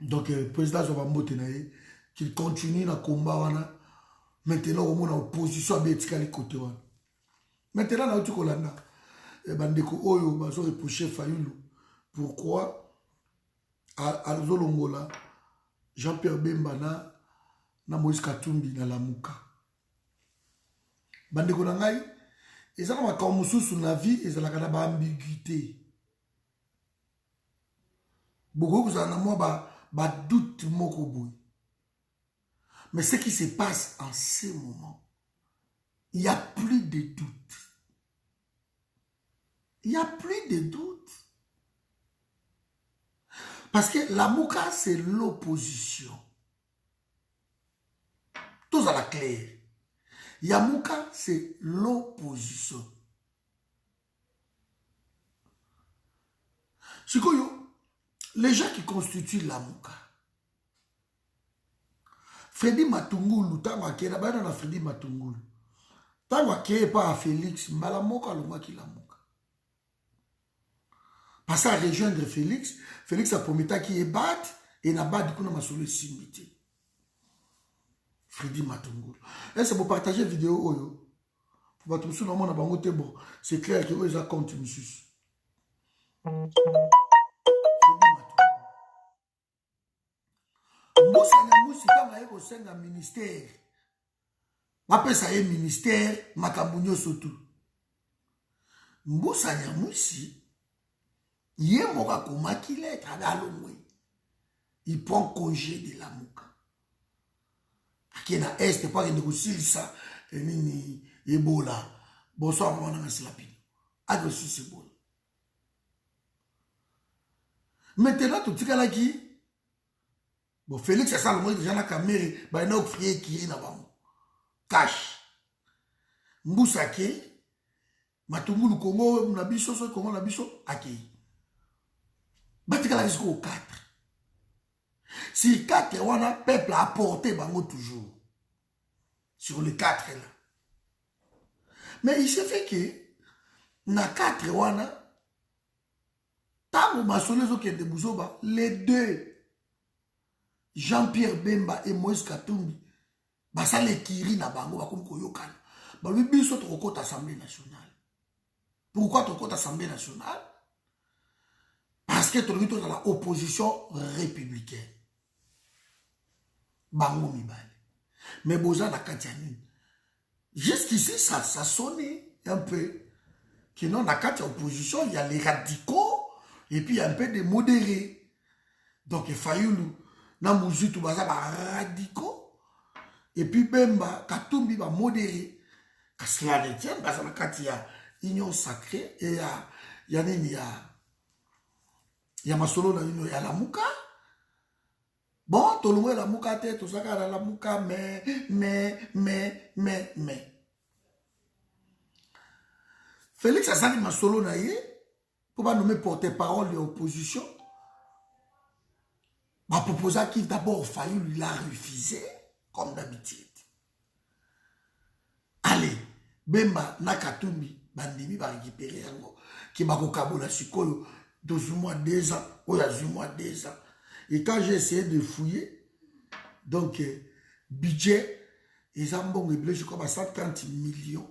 Donc, président Zobambote Naye, qu'il continue dans le combat. Maintenant, on est en opposition à Betikali côté. Maintenant, on est en Kolanda. Bandeko Oyo, bazo reproché Fayoulou. Pourquoi à Zolongola, Jean-Pierre Bembana, na Moïse Katumbi, na Lamuka. Bandeko Nangai, et ça, on va commencer sur la vie, et ça, on a ambiguïté. Beaucoup vous en avez doute mokoboui. Mais ce qui se passe en ce moment, il n'y a plus de doute. Il n'y a plus de doute. Parce que la Mouka, c'est l'opposition. Tous à la claire. Yamouka, c'est l'opposition. Les gens qui constituent la Mouka, Freddy Matungulu, tango akena bana na Freddy Matungulu. Tango akeye pas à Félix, mbalamoka longwa ki la Mouka. Parce à rejoindre Félix, Félix a promis qui est bat et n'a pas du coup na masolo simité. Freddy Matungulu. Et c'est pour partager vidéo oyo. Pour pas tout ça, normalement, na bango te bon. C'est clair que eux, ils ont compte monsieur. Moussa Nyamousi, quand on est au sein d'un ministère, on appelle ça un ministère, Makambunyo Sotou. Moussa Nyamousi, il est mort comme qu'il est, il prend congé de la Mouka. Qui est dans l'Est, pas de négocier ça, et Ebola. Bonsoir, on a un slapin. Agressif, c'est bon. Maintenant, tout ce qu'il a qui. Bon, Félix, c'est ça, le mot de Jean Caméra, bah, il a offert qui est là-bas. Cash. Mboussake, Matungulu Congo, Nabiso, Congo, Nabiso, Aki. Batika la jusqu'au 4. Si 4, on a peuple à apporter, bango toujours. Sur les 4 là. Mais il se fait que, na 4, on a, tant que les deux, Jean-Pierre Bemba et Moïse Katumbi, ça les kiri na bango, comme koyokana. Lui, biso to côté Assemblée nationale. Pourquoi to côté Assemblée nationale? Parce que tu es dans la opposition républicaine. Bango mibale. Mais Boza na Katianine. Jusqu'ici, ça sonnait un peu. Que non, dans la opposition, il y a les radicaux et puis il y a un peu des modérés. Donc, il fallait nous. Dans Mouzutu, il y a radicaux. Et puis, Bemba, Katumbi va modérer. Parce que là, les tiens, il y a union sacrée et il y a Masolo dans l'union, il y a la Mouka. Bon, tout le monde la Mouka tête, tout ça, la Mouka, mais. Félix a sali Masolo na ye, Pour pas nommer porte-parole de l'opposition. Ma proposé qui d'abord failli lui l'a refusé, comme d'habitude. Allez, Bemba Nakatumbi, Bandimi va récupérer qui m'a recokabola sikoyo 12 mois, 2 ans, ou 12 mois, 2 ans. Et quand j'ai essayé de fouiller, donc, budget, ils ont bon réglé, je crois, 130 millions.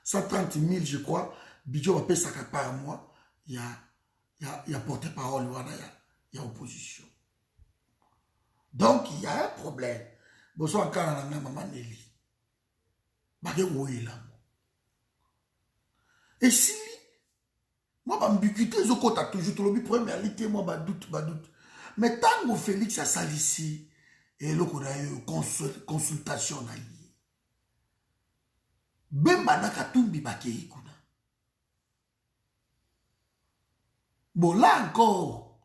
130 000, je crois, budget va payer ça par mois. Il y a porte-parole, il y a opposition. Donc, il y a un problème. Bon, ça, encore, on a maman Nelly. Et si, moi, ambiguïté, je compte toujours tout le problème, réalité, moi, doute. Mais tant que Félix a sali ici, et là, on a eu consultation. Bemba Nakatumbi Bakei Kuna. Bon, là encore,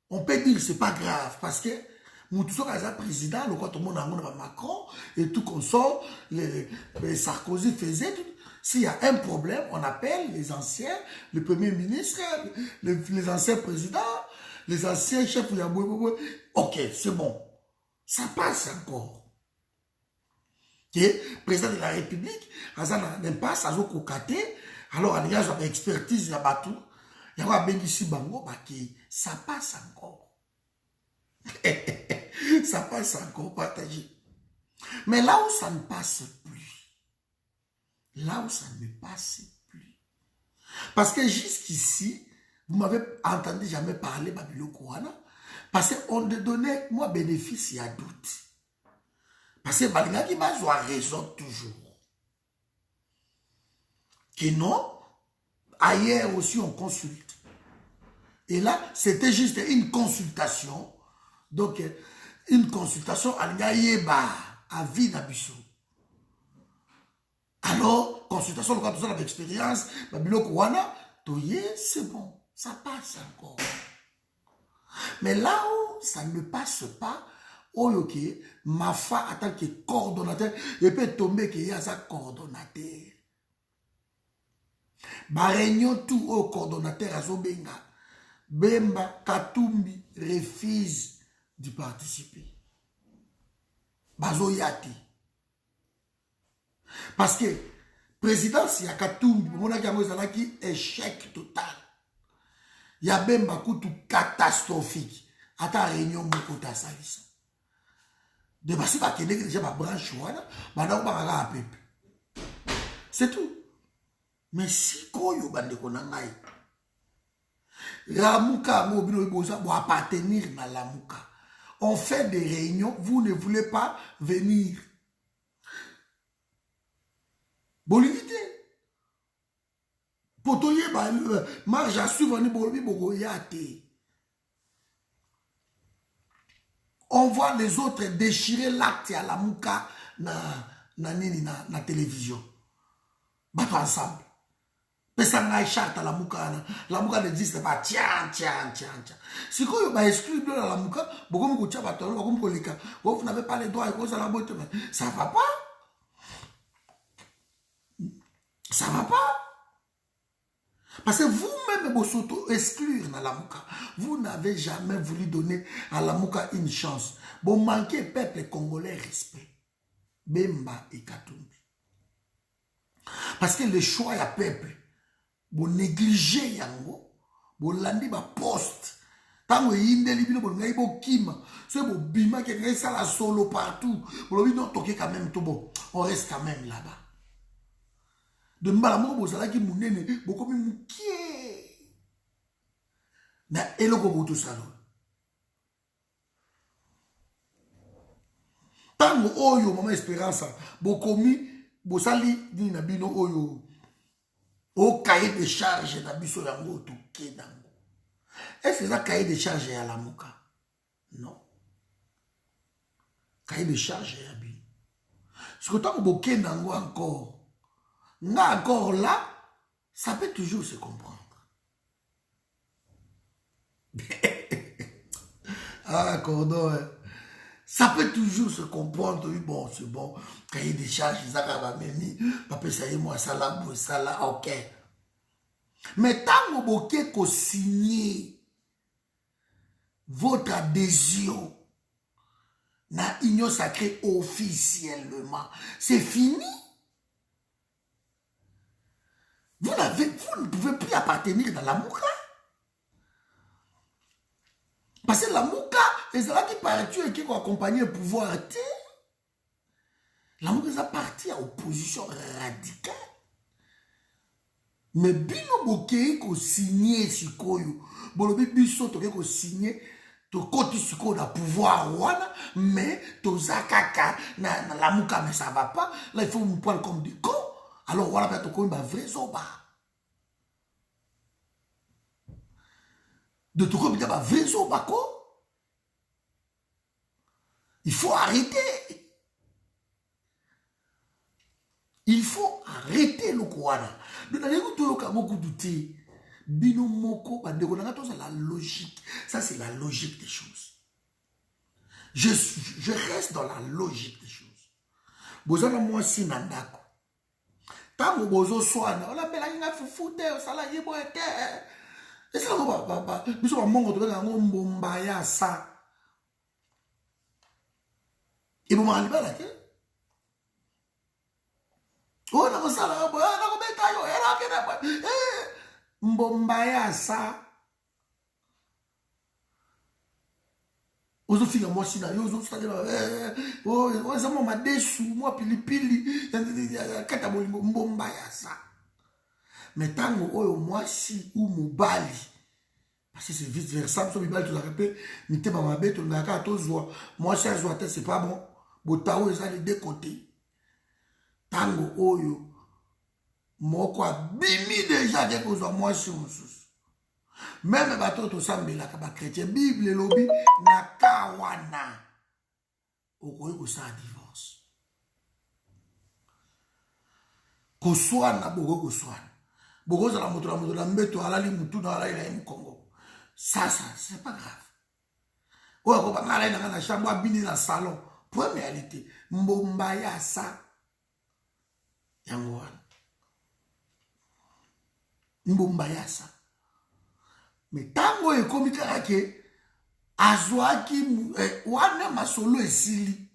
on peut dire que ce n'est pas grave, parce que Moutousso Kaza président, le tout le monde a Macron, et tout qu'on sort, Sarkozy faisait tout. S'il y a un problème, on appelle les anciens, le premier ministre, les anciens présidents, les anciens chefs. Ok, c'est bon. Ça passe encore. Le président de la République, il n'y a pas ça alors il y a une expertise, il y a tout. Il y a un bango, ça passe encore. Ça passe encore, partagé. Mais là où ça ne passe plus, parce que jusqu'ici, vous m'avez entendu jamais parler Babilo Kouana, parce qu'on donnait moi bénéfice, il y a doute. Parce que Balinga qui m'a raison toujours. Que non, ailleurs aussi on consulte. Et là, c'était juste une consultation. Donc, une consultation à vie d'Abisso. Alors, consultation, quand on a l'expérience, Babilo Kouana, c'est bon, ça passe encore. Mais là où ça ne passe pas, ok, Mafa en tant que coordonnateur, il peut tomber qu'il y a sa coordonnateur. Ma réunion tout au coordonnateur à Zobenga, Bemba Katumbi refuse de participer. Bazoyati. Parce que présidence, il y a Katumbi, mon qui échec total. Il y a Bemba Koutou catastrophique. À ta réunion, beaucoup de salisa. De basi ba kende déjà ma branche wana bana ko ba ka pepe. C'est tout. Mais si koyo bande ko nangai. Lamuka mo bino boza bo appartenir na Lamuka. On fait des réunions, vous ne voulez pas venir. Bolivité. Potoye ba marge à suivre ni bolobi boko yate. On voit les autres déchirer l'acte à la mouka na télévision. Battre ensemble. Pesanga charte à la mouka n'existe pas. Tiens. Si vous avez exclu de la mouka, vous n'avez pas les droits et cause à la beauté. Ça va pas. Ça va pas. Parce que vous-même, vous s'auto-exclure dans la Mouka. Vous n'avez jamais voulu donner à la Mouka une chance. Vous manquez peuple congolais respect. Bemba et Katumbi. Parce que le choix à peuple, vous négligez yango, vous landez ma poste. Tant que vous avez un kim, c'est vous bima qui est ça solo partout. Vous avez non toqué quand même tout bon. On reste quand même là-bas. De Mbalamongo bozala ki munene beaucoup mukie na eloko boto salon tango oyo mama espérance bokomi bosali ni na bino oyo o cahier de charge na biso yango to kedango est-ce ça cahier de charge ya Lamuka non cahier de charge ya bi ce que tango bokendango encore encore là, ça peut toujours se comprendre. Ah, cordon, hein. Ça peut toujours se comprendre. Oui, bon, c'est bon. Cahier des charges, ça va même. Papa, ça y est, moi, ça là, ok. Mais tant que vous ko signer votre adhésion na union sacrée officiellement, c'est fini. Vous ne pouvez plus appartenir dans la Mouka. Parce que la Mouka, c'est là qui partit et qui accompagne le pouvoir. La Mouka est partie à opposition radicale. Mais bino bokei ko signer sikoyo. Bolobi biso toke ko signer to koti sikoyo na pouvoir wana, mais to zakaka na la Mouka, mais ça va pas. Là il faut me prendre comme des cons. Alors voilà ba to ko ba vrai zoba. De tout comme ba vrai zoba ko. Il faut arrêter. Il faut arrêter le Kouana. Nous avons beaucoup douté. Bino moko, c'est la logique. Ça, c'est la logique des choses. Je reste dans la logique des choses. Bozana moi si nandako. Tango bozo soana, on appelle la foufouté, on s'ala yebo ete. Et ça, nous sommes mongo de la ngombaya sa. Et vous m'arrivez là, oh, na kosala boya na kobeta yo era kena mbomba ya sa ozo fika moi sina yo ozo sala oh ça m'a déçu moi pilipili kata bolingo mbomba ya sa mais tango oyo moi si ou mobali parce que c'est vice versa so bibali to la répé mitema mabe to na ka to zo moi si zo c'est pas bon botao ça les deux côtés. Tango oyo moko abimi déjà quelque chose moi sur même bato to sambela ka ba chrétien bible lobi na kawana okoyi ko sa divorce ko swana boko ko swana boko za la moto la mbeto alali mutu na ala mu Congo ça c'est pas grave oyo ko ba ngala na chambre abini na salon pour réalité mbomba ya ça yangoan mbomba yasa mais tango ekomi kaka ke azwaki wana masolo esili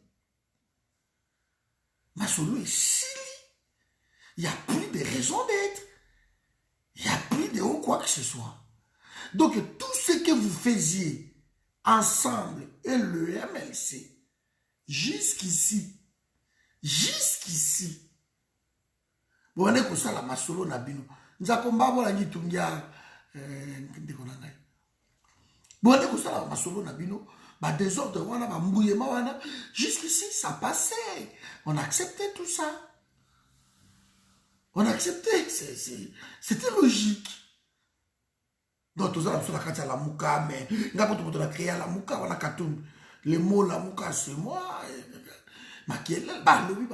il y a plus de raison d'être, il y a plus de quoi que ce soit. Donc tout ce que vous faisiez ensemble et le MLC jusqu'ici bon on ça la masolo na bino nzakomba bola ngitungia ndeko na ngai bon on ça la masolo na bino ba désordre wana ba mbuyema wana jusqu'ici ça passait, on acceptait tout ça, on acceptait, c'était logique. Donc tout ça sur la carte la Mouka mais ngako to la créer la Mouka wana katum les mots la Mouka c'est moi makiela balobi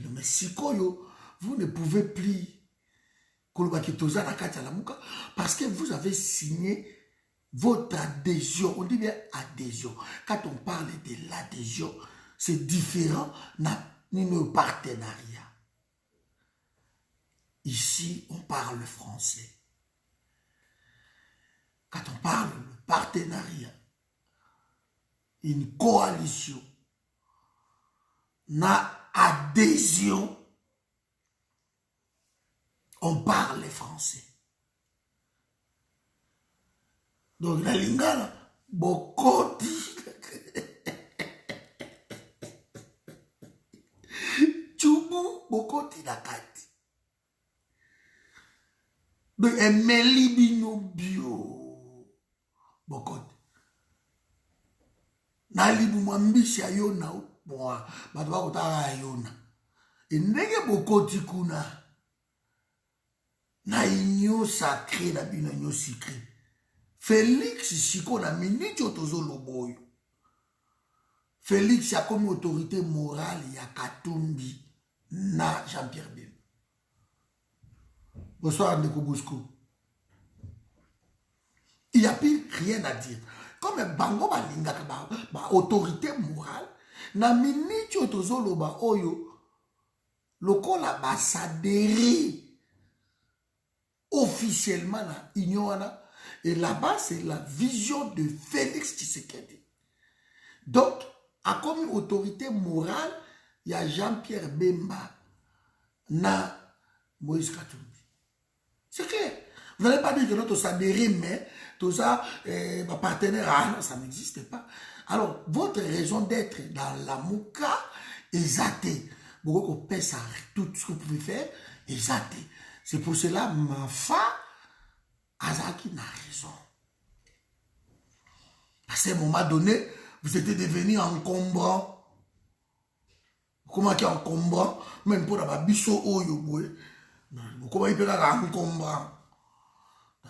mais si vous ne pouvez plus parce que vous avez signé votre adhésion. On dit bien adhésion. Quand on parle de l'adhésion, c'est différent d'un partenariat. Ici, on parle français. Quand on parle de partenariat, une coalition, na adhésion, on parle français. Donc, la lingala, bokoti. Chubu, bokoti na kati. Donc, emeli bino bio. Bokoti. Na libu mwambishi ayona moi, bato bakotaka ayona. Ndenge bokoti kuna. Na union sacrée na bino union sacrée. Félix siko na minute otozo loboyo. Félix a comme autorité morale ya Katumbi na Jean-Pierre Bemba. Bonsoir Ndeko Bosco. Il n'y a plus rien à dire. Comme bango balinga ba autorité morale na minute otozo loba oyo lokola ba s'adhérer officiellement na union wana. Et là-bas, c'est la vision de Félix Tshisekedi. Donc, à comme autorité morale, il y a Jean-Pierre Bemba na Moïse Katumbi. C'est clair. Vous n'allez pas dire que notre s'adhérer, mais tout ça, ma partenaire, ah non, ça n'existe pas. Alors, votre raison d'être dans la Mouka est zatée. Beaucoup qu'on paie ça, tout ce que vous pouvez faire est zaté. C'est pour cela, ma femme, Azaki n'a raison. À ce moment donné, vous étiez devenu encombrant. Comment qui est encombrant? Même pour la biso oyo boy. Comment il peut être encombrant?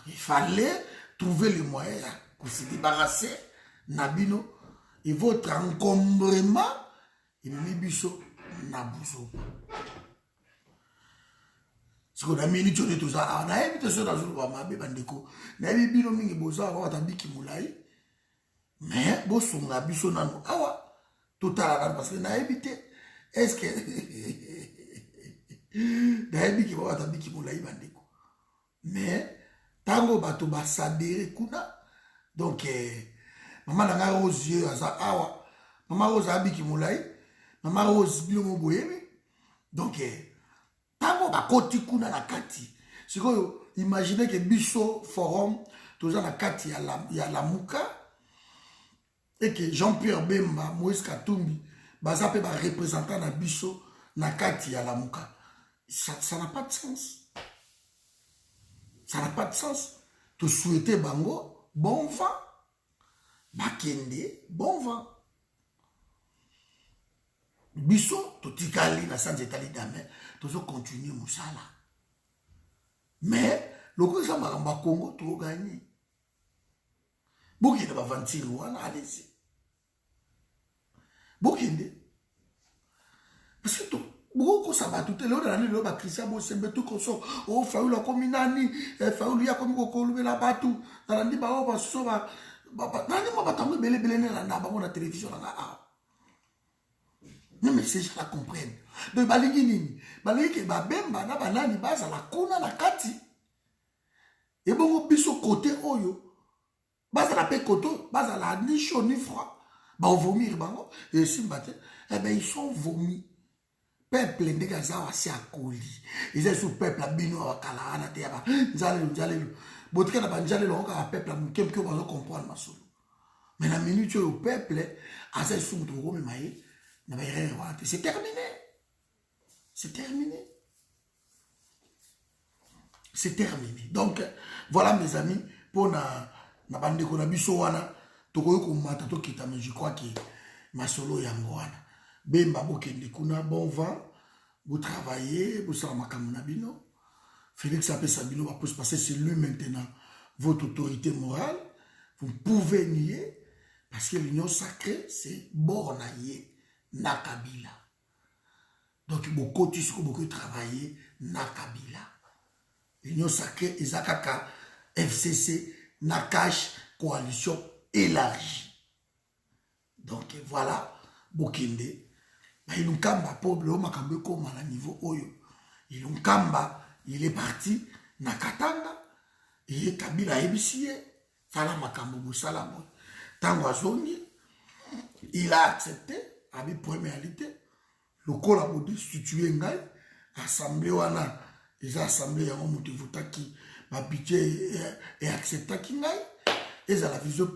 Il fallait trouver les moyens pour se débarrasser Nabino et votre encombrement il est biso Nabuso. Ce qu'on a mis de tout ça, on a évité ça dans le Wamabe Bandeko. On a évité bino mingi boza avant tabiki moulai. Mais bon son Nabuso nano awa total parce que on a évité. Est-ce que na évité avant tabiki moulai Bandeko. Mais tango bato basadere kuna donc maman nanga Rose yeux aza awa maman Rose abiki moulai maman Rose bilomo boyebi donc tango bakoti kuna na kati sikoyo imaginez que biso forum toza na kati ya la Mouka et que Jean-Pierre Bemba Moïse Katumbi baza pe ba représentant na biso na kati ya la Mouka, ça n'a pas de sens. Ça n'a pas de sens. Tu souhaites bango, bon vent. Bakende, bon vent. Biso, tu tikali, na sans étali d'amen, tu vas continuer moussala. Mais, le coup, ça m'a Congo, tu vas gagner. Bokende va ventir, allez-y. Bokende. Parce que beaucoup ça va tout le monde dans le Christian Bosembe tout comme ça oh faulu comme nani faulu ya comme ko la batu dans ndi ba ba so ba nani mo batambe belé na ba na télévision na ah non mais ces gens comprennent donc balingi nini balingi ke ba bemba na banani baza la kuna na kati et bon biso côté oyo baza la pe koto baza la ni chaud ni froid ba vomir bango et si batte eh ben ils sont vomis. Peuple ndeka zawa si akoli ils sont peuple abino wakala ana te ba nzalelo botika na banjalelo oka peuple mukem ko bazo comprendre masolo mais la minute au peuple asa sou to ko memaye na ba yere wa c'est terminé c'est terminé c'est terminé donc voilà mes amis pour na bande ko na biso wana to ko ko mata to kita mais je crois que masolo yango wana Bemba bokende kuna bon vent, vous travaillez, vous savez makamuna Félix Apé Sabino va se passer, c'est lui maintenant votre autorité morale. Vous pouvez nier parce que l'union sacrée c'est Bornaye Nakabila. Donc beaucoup travailler Nakabila. L'union sacrée Ezakaka FCC Nakash coalition élargie. Donc voilà Bokende. Il nous kamba pauvre le makambe comme à niveau oyo. Il nous kamba, il est parti na Katanga et Kabila ebisie sala makambo musala mo. Tango azongi, il a accepté avec premialité le col a destitué ngai assemblée wana les assemblées ya moto votaki ba budget et accepta ki ngai et la vision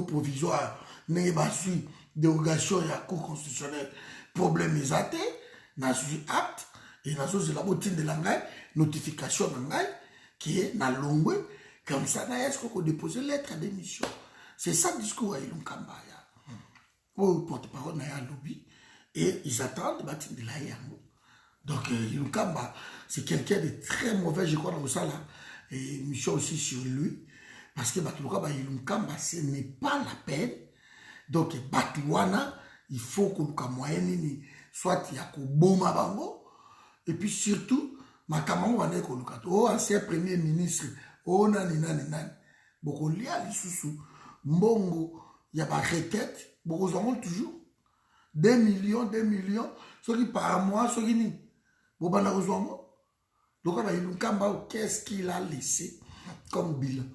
provisoire n'est pas su dérogation ya cour constitutionnelle problème exacté na suis acte et na chose la bottine de l'angai notification d'angai qui est na longwe comme ça na est-ce qu'on dépose lettre d'émission c'est ça le discours à Ilunkamba ya au porte-parole na ya lobby et ils attendent bâtiment de la yango donc Ilunkamba c'est quelqu'un de très mauvais je crois dans ça là et mission aussi sur lui parce que Batouka Ilunkamba ce n'est pas la peine donc Batouana il faut que nous moyen soit il y a boma bango et puis surtout makamamo wana ko lukato oh ancien premier ministre oh nani boko lia lisusu mbongo ya ba requête boko zongo toujours 2 millions ceux qui par mois ceux qui ni bo bana ko zongo Donc, qu'est-ce qu'il a laissé comme bilan?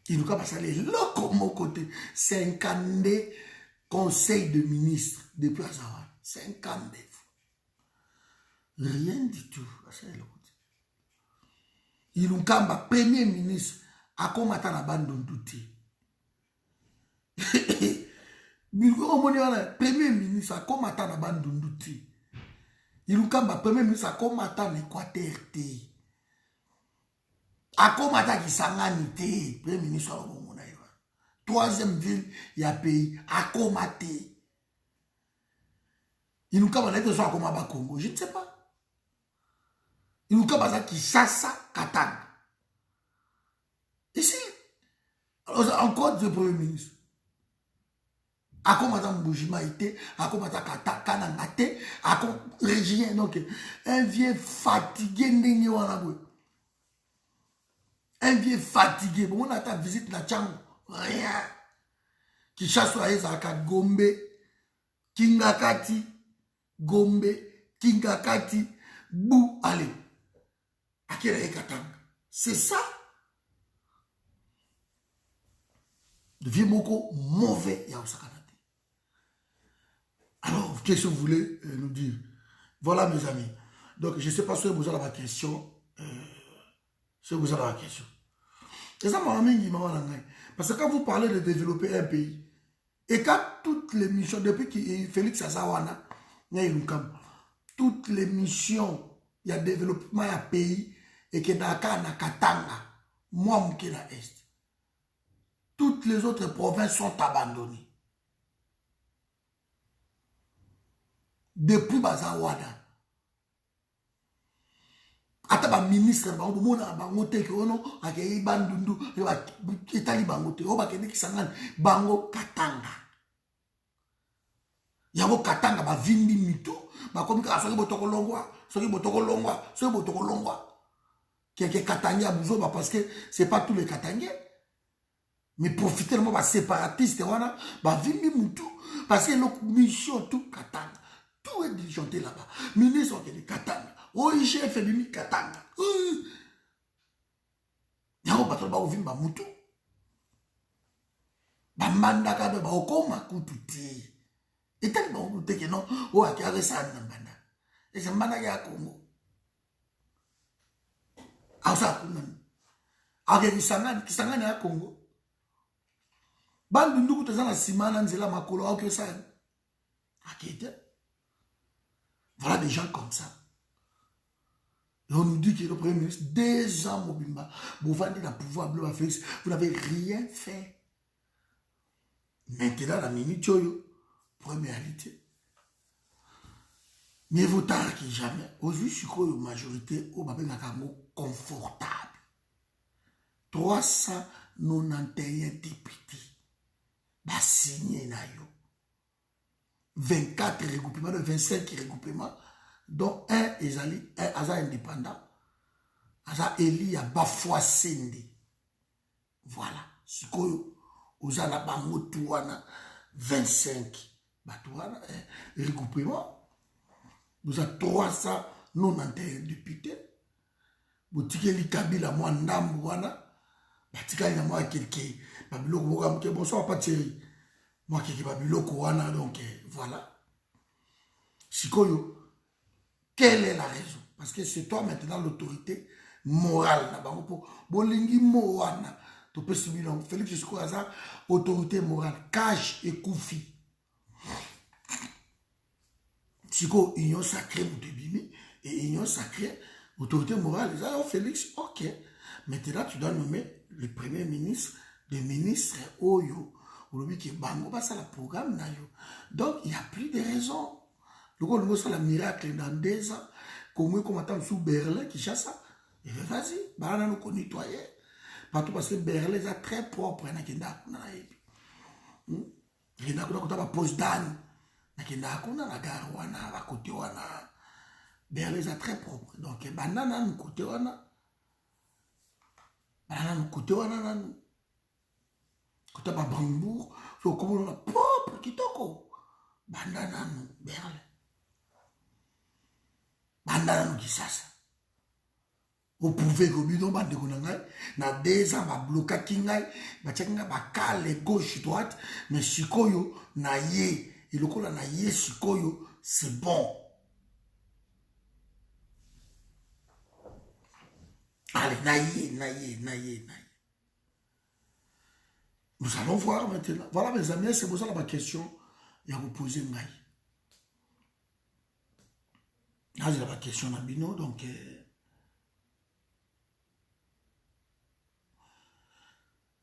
Il nous a salé là comme mon côté. 50 conseils de ministres depuis Azawan. 50 fois. Rien du tout. Il nous a premier ministre à combattre la bande d'Ondouti. Premier ministre à combattre la bande d'Ondouti. Il nous a premier ministre à combattre l'Équateur. À combattre Kisangani. Premier ministre à Omongonaïwa. Troisième ville, il y a pays. À combattre. Il nous a dit que ça a combattu Congo. Je ne sais pas. Il nous a dit Kinshasa, Katanga. Ici, encore deux premiers ministres. À combattre Mboujima été, à combattre Kananga été, à combattre Régien. Donc, un vieux fatigué, un vieux fatigué. Bon, on a ta visite na Tchango. Rien. Kinshasa, Ezaka, Gombe, Kingakati, Gombe, Kingakati, Bou, allez. C'est ça. Le vieux moko mauvais. Alors, qu'est-ce que vous voulez nous dire? Voilà, mes amis. Donc, je ne sais pas si vous avez la question. Si vous avez la question. C'est ça, parce que quand vous parlez de développer un pays, et quand toutes les missions, depuis que Félix Azawana, toutes les missions, il y a développement, il y a pays, et que Dakar, Katanga, moi, je suis à l'Est. Toutes les autres provinces sont abandonnées. Depuis Bazawada. Ata ministre bango mona bango te ke ono akei bandundu etali bango te o bakende kisangani bango Katanga. Yango Katanga ba vindi mitu ba komi ka soki botoko longwa. Quelques Katangais buzo ba parce que c'est pas tous les Katangais. Mais profiter de moi ba séparatiste wana ba vindi mitu parce que notre mission tout Katanga. Tout est dirigeanté là-bas. Ministre de Katanga. OIG fait du Katanga. Yango bato ba ovim ba mutu. Ba mandaka ba okoma kututi. Et tellement on te que non, o akare sa na banda. Et c'est banda ya Congo. Asa kunan. Ake kisangani ya Congo. Bandu nduku tezana simana nzela makolo au que ça. Akete. Voilà des gens comme ça. Et on nous dit que le Premier ministre, 2 ans, Mobimba, vous vendez le pouvoir bleu à Félix, vous n'avez rien fait. Maintenant, la minute, première réalité. Mieux vaut tard que jamais. Aujourd'hui, je suis quoi, une majorité, au Babel Nakamo, confortable. 391 députés. Bah, signé, nayo. 24 regroupements, 25 regroupements, dont un ezali, un aza indépendant, aza eli ya bafwa sende. Voilà. Sikoyo, oza na bango tuwana 25 batuwana, regroupements. Vous avez 391 députés. Vous avez Kabila moi ndambu wana, batikali na moi quelqu'un, babiloko boka bonsoir pas Thierry. Moi qui babiloko wana donc voilà. Sikoyo, quelle est la raison? Parce que c'est toi maintenant l'autorité morale. Bolingi moana. Tu peux subir Félix Sikoyo ça autorité morale. Cash et Koufi. Sikoyo, union sacrée pour te bimi et union sacrée autorité morale. Oh Félix, ok. Maintenant tu dois nommer le premier ministre, le ministre Oyo. Donc il n'y a plus de raison. Le c'est la miracle dans 2 ans. Comme on attend sous Berlin, Kinshasa. Et vas-y, bah nous connaît nettoyer. Partout parce que Berlin est très propre. Il y a un poste d'âne. Il y a un gare, un côté. Berlin est très propre. Donc, banana nous côté. Banana nous côté. Côté à Bambourg. So, comme on a propre qui toko. Banana nous Berlin. banda na Kisasa. Vous pouvez que vous na 2 ans, ba bloquer kingai, ba tchenga ba cale gauche droite, mais sikoyo na ye, et le kola na ye sikoyo, c'est bon. Allez, na ye. Nous allons voir maintenant. Voilà mes amis, c'est pour ça ma question. Il y a vous poser ngai. Là, j'ai la question à Bino, donc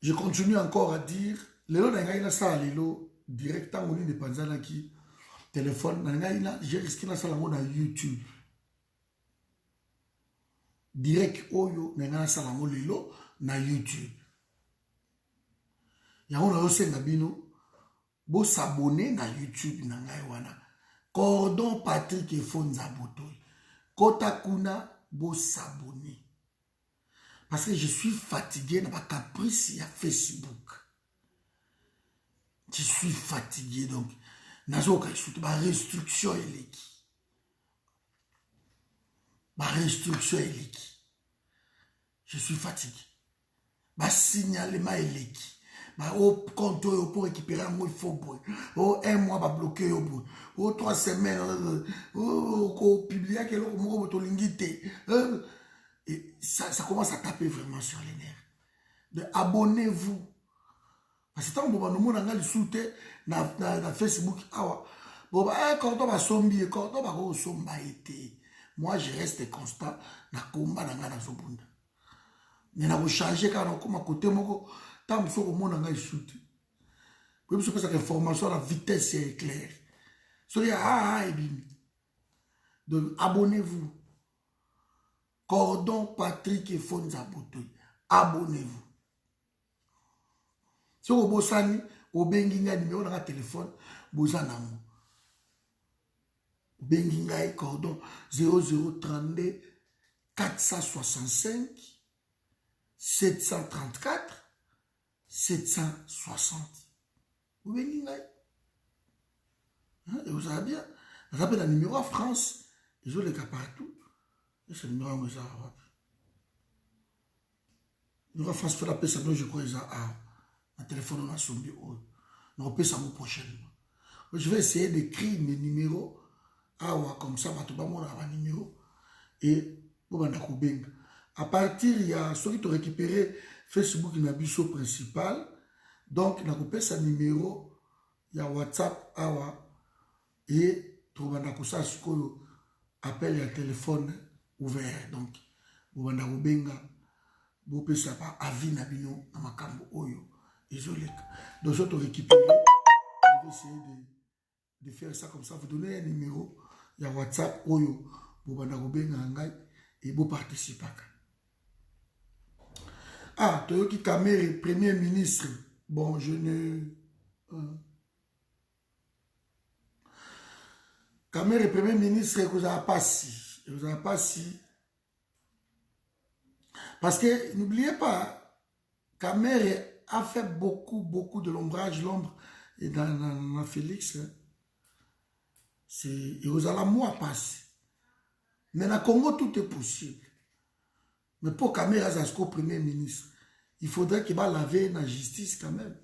je continue encore à dire, Léo Nangaïna ça Lélo, directement au de Panzana qui téléphone, Nangaïna, j'ai risqué la salle à YouTube. Direct Oyo, Nangaïna Salamo Lélo, na YouTube. Yango na yose Nabino, bo s'abonner na YouTube Nangaïwana. Cordon Patrick et Fonza Botoy. Kota Kuna, bo s'abonner. Parce que je suis fatigué dans ma caprice à Facebook. Je suis fatigué donc. Nazo ka ma restriction eleki. Ma restriction eleki. Je suis fatigué. Ma signalement eleki. Ma au compte pour récupérer un mois il faut boy. Oh 1 mois va bloquer au bout. Oh 3 semaines oh publier que le mot tolingité. Et ça commence à taper vraiment sur les nerfs. Abonnez-vous. Parce que tant que vous avez soutenu dans Facebook, quand on va somber, quand on va somber, moi je reste constant dans le combat dans la zone. Mais on va changer quand on va à côté, tant que vous avez soutenu. Vous savez que l'information, la vitesse est claire. Donc abonnez-vous. Cordon Patrick et Fonza Botoy. Abonnez-vous. Si vous avez un numéro dans le téléphone, vous avez un numéro. Cordon 0032 465 734 760. Vous avez un et vous savez bien. Vous avez un numéro en France. Ils ont les cas partout. C'est le numéro que j'ai. Le numéro en France fait la paix, je crois qu'ils ont un téléphone on a sombi. On va payer ça prochainement. Je vais essayer d'écrire mes numéros. Comme ça, je vais avoir un numéro. Et à partir, il y a ceux qui ont récupéré Facebook, il y a un principal. Donc, il y a un numéro. Il y a WhatsApp. Et tu vas appel et téléphone ouvert. Donc, vous allez vous pouvez savoir avis na bino na makambo oyo isolé. Donc, je vais récupérer. Je vais essayer de faire ça comme ça. Vous donnez un numéro. Il y a WhatsApp oyo. Vous allez vous et vous participez. Ah, Toyoki Kamere, Premier ministre. Bon, je ne... Kamere, Premier ministre, vous avez pas si. Vous avez pas si. Parce que, n'oubliez pas, Kamere a fait beaucoup de l'ombrage, l'ombre, et dans Félix. Et vous allez moi passer. Mais dans le Congo, tout est possible. Mais pour Kamere Zasko, Premier ministre, il faudrait qu'il va laver la justice quand même.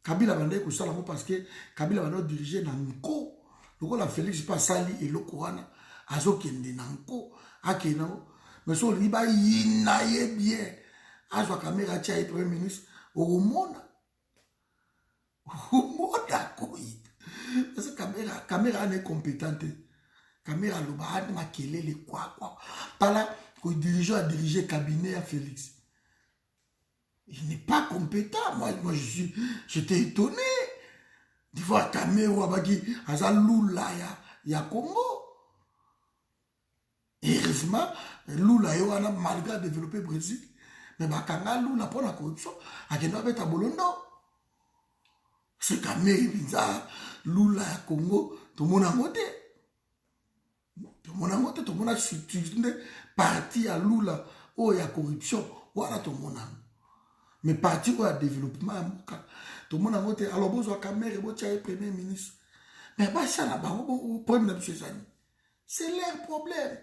Kabila va dire que ça parce que Kabila va diriger dans le co. Donc la Félix pas sali et le Kouana. Azo kende nanko. Akenao. Mais son liba yinaye bien. Azo Kamera tia Premier ministre. Au monde. Au monde à quoi. Parce que Kamera n'est compétente. Kamera le bahad makele le quoi. Par là, que dirigeant a dirigé cabinet à Félix. Il n'est pas compétent. Moi j'étais étonné de voir Kamera ou Abagi Azaloula ya Congo. Et heureusement, Lula a malgré développé le Brésil. Mais Bakanga Lula pour la corruption, a qui doit être à Bolondo. C'est Kamera, Lula ya Congo, tout le monde a voté. Tout le monde a soutenu parti à Lula où il y a corruption. Voilà tout le monde a. Mais parti où il y a développement, tout le monde a voté. Alors, vous avez Kamere, vous avez Premier ministre. Mais pas ça là-bas, vous prenez M. Zani. C'est leur problème.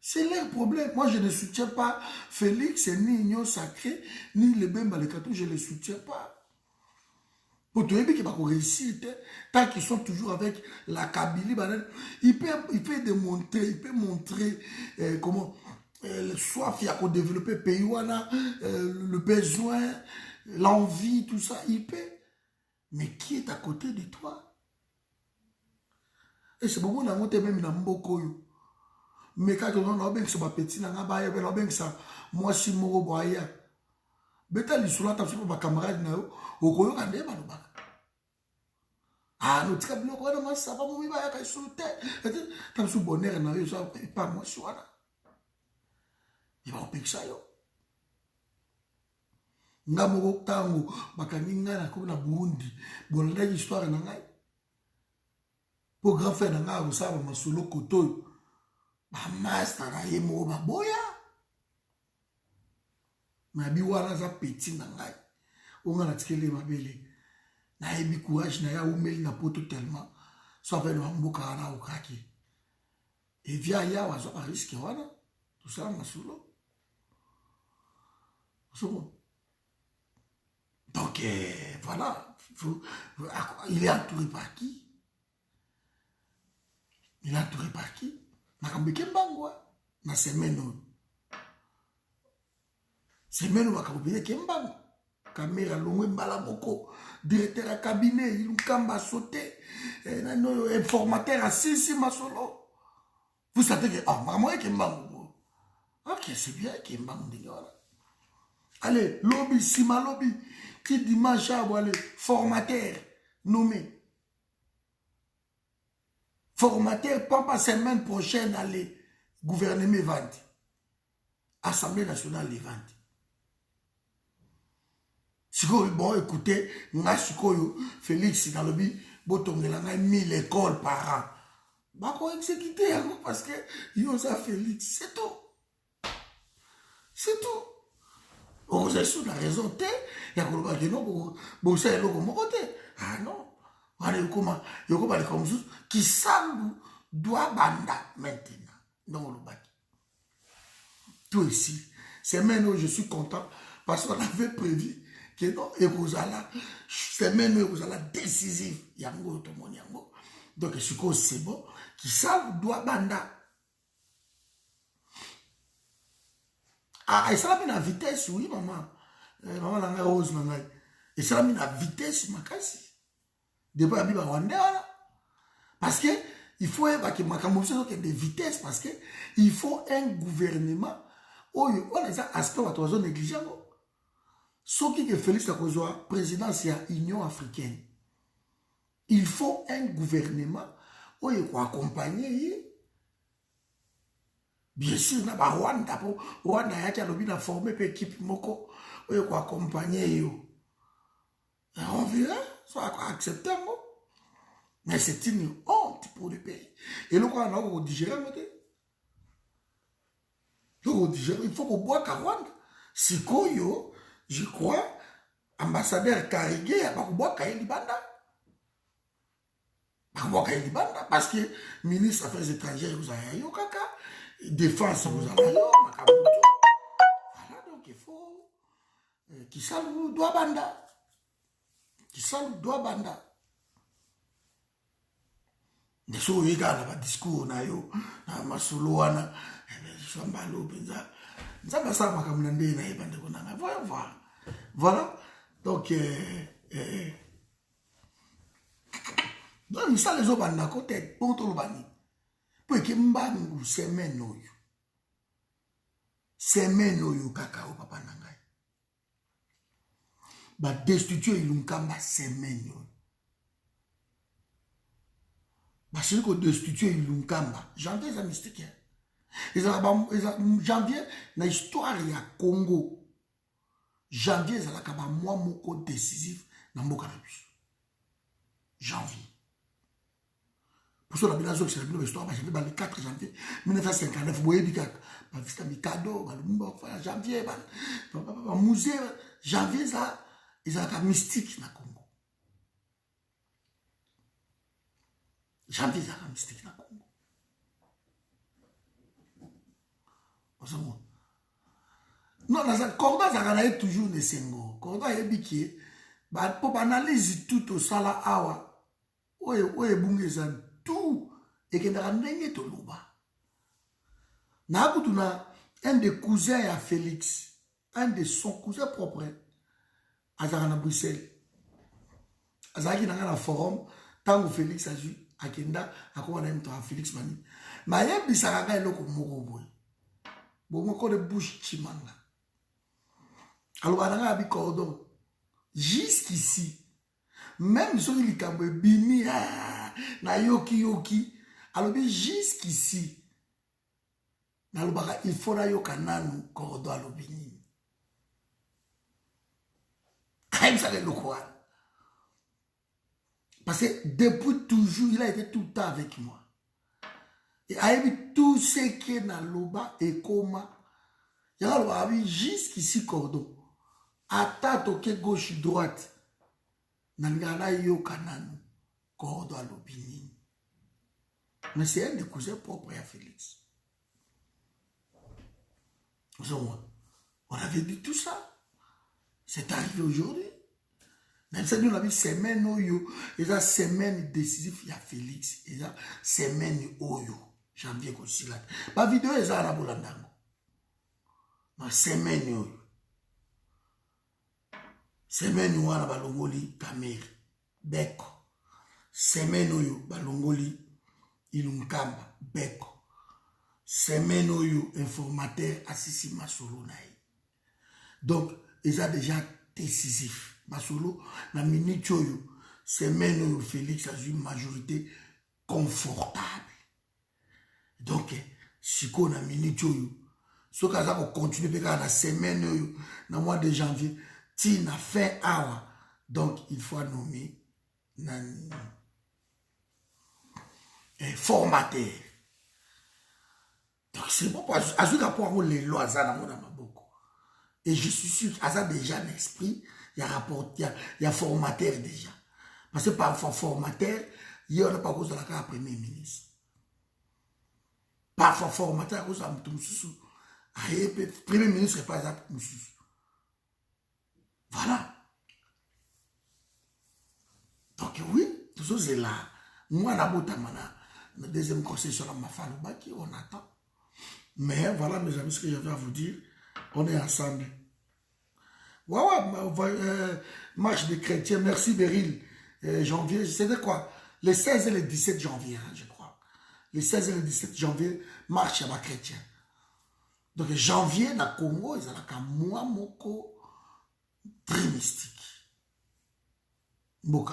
C'est leur problème. Moi, je ne soutiens pas Félix, ni Union Sacrée, ni le Bemba le Katou, je ne les soutiens pas. Pour te dire qu'ils vont réussir, tant qu'ils sont toujours avec la Kabylie, il peut démontrer, il peut montrer comment le soif il y a qu'on développe le pays, le besoin, l'envie, tout ça, il peut. Mais qui est à côté de toi? Et c'est beaucoup d'amour, même dans Mbokoyo. Mais quand on a bien que ce petit, on a bien que ça, moi, si mon boya. Beta l'issoula, t'as fait pour ma camarade, au Koyo, quand même, ah, nous tika biloko wana masaba momi bayaka esolo te ta biso bonheur na yo eza epa mwasi wana ebakopekisa yo nga moko ntango bakangi ngai nakomi na burundi bolandaki histoire na ngai mpo grand frère na ngai akosala bamasolo koto oyo bamasta na ye moko baboya mabi wana aza peti na ngai onga natikeli mabele nayebi courage na ya umeli na poto tellement so avele bamboka wana okaki evia yawa azwa bariske wana tosala masolo donc voilà il est entouré par qui? Il est entouré par qui? Makambo ekembangwa na semaine oyo semaine oyo bakakopeye kembango caméra longwe mbala moko directeur à cabinet il kamba sauté informateur à sisi masolo vous savez que ah maman kembango ok c'est bien kembango ndingala allez lobby sima lobby qui dimanche à aller formateur nommé formateur pas semaine prochaine aller gouvernement Vandi Assemblée nationale Levante. Sikoyo bon écoutez nga sikoyo Félix dans le bi botongela nga 1000 écoles par an. Bako exécuter parce que yo ça Félix, c'est tout. C'est tout. On a sur la raison té ya ko ba non bo ça eloko moko té. Ah non. Wala yoko ba comme ça qui sambu doit banda maintenant. Non le baki. Tout ici, c'est maintenant je suis content parce qu'on avait prévu que non, c'est maintenant décisif. Yango tout le monde yango. Donc c'est bon. Qui savent doit banda. Ah, et ça a mis la vitesse, oui, maman. Maman l'a rose, maman. Et ça a mis la vitesse, ma casse. Depuis la Bible, parce que il faut que des vitesses, parce que il faut un gouvernement. On a des aspects à zone négligent. Ce qui est Félix Takozwa, présidence de l'Union africaine. Il faut un gouvernement où il faut accompagner. Bien sûr, na Rwanda, Rwanda a formé une équipe moko où il faut accompagner. On verra, soit accepté. Mais c'est une honte pour le pays. Et le quoi, on a digéré. Il faut qu'on boive à Rwanda. Si Koyo, je crois, ambassadeur Karigé, il faut boire à Libanda. Parce que le ministre des Affaires étrangères, vous avez eu caca. Défense, vous avez eu. Voilà, donc il faut. Qui salue doit banda. Qui salue doit banda. Mais si vous regardez le discours, na masolo wana, voilà. Donc, ça les autres na côté pour tout le bani. Pour que mbangu semaine oyo kakao papa nangai. Ba destituer ilunkamba semaine oyo. Parce que destituer Lunkamba, janvier c'est mystique. Janvier, dans l'histoire du Congo, janvier c'est un mois moko décisif dans le janvier. Pour ça, la c'est l'histoire, le 4 janvier 1959, vous voyez, janvier, musée, janvier, c'est un mystique dans le Congo. Janvier, c'est un mystique dans le Congo. Non, Corda, ça a toujours des sengo. Corda, il y a pour analyser tout au sala awa. Oye bungezan tout et que n'a rien to luba. Na un des cousins à Félix, un de son cousin propre, à Bruxelles. Azaki dans un forum, tant que Félix a vu, à Kenda, à quoi on aime toi, Félix Mani. Mais il y a un bisaraga et l'autre moroboy. Bon, on connaît bouche chimanga. Alors, on a un cordon. Jusqu'ici, même si il y a un bimi, na yoki, alors, jusqu'ici, il faut que yokananu cordon à l'obini. Quand ça le quoi? Parce que depuis toujours, il a été tout le temps avec moi. Et avec tout ce qui est dans l'oba et coma, il y a jusqu'ici cordon. Attaque au gauche-droite. Nangana yo kananu. Cordon à l'obini. Mais c'est un des cousins propres à Félix. On avait dit tout ça. C'est arrivé aujourd'hui. Même si nous avons semaine oyo, et la semaine décisive, il y a Félix, et la semaine oyo, janvier aussi là. Ma vidéo est à la bolandango. Ma semaine oyo. Semaine oyo, la balongoli, Kameri, Beko. Semaine oyo, balongoli, Ilunkamba, Beko. Semaine oyo, informateur, Assisi Masolo naï. Donc, ils ont déjà décisif. Masolo, na minute oyo, semaine oyo, Félix a une majorité confortable. Donc, si on a minute oyo, ce qu'on a continué à la semaine oyo, dans le mois de janvier, il a fait awa. Donc, il faut nommer un formateur. Donc, c'est bon, à ce rapport, les lois, ça n'a pas beaucoup. Et je suis sûr qu'il y a déjà un esprit, il y a formateur déjà. Parce que par formateur, il y a pas cause de la carte premier ministre. Parfois formateur, à cause de la premier ministre, c'est pas exact. Voilà. Donc oui, tout ça c'est là. Moi, le deuxième conseil sur ma femme, on attend. Mais voilà, mes amis, ce que j'avais à vous dire. On est ensemble. Marche des chrétiens. Merci, Beryl. Janvier, c'était quoi? Le 16 et le 17 janvier, hein, je crois. Le 16 et le 17 janvier, marche à ma chrétien. Donc, janvier, dans le Congo, ils ont un mois moko très mystique. Donc,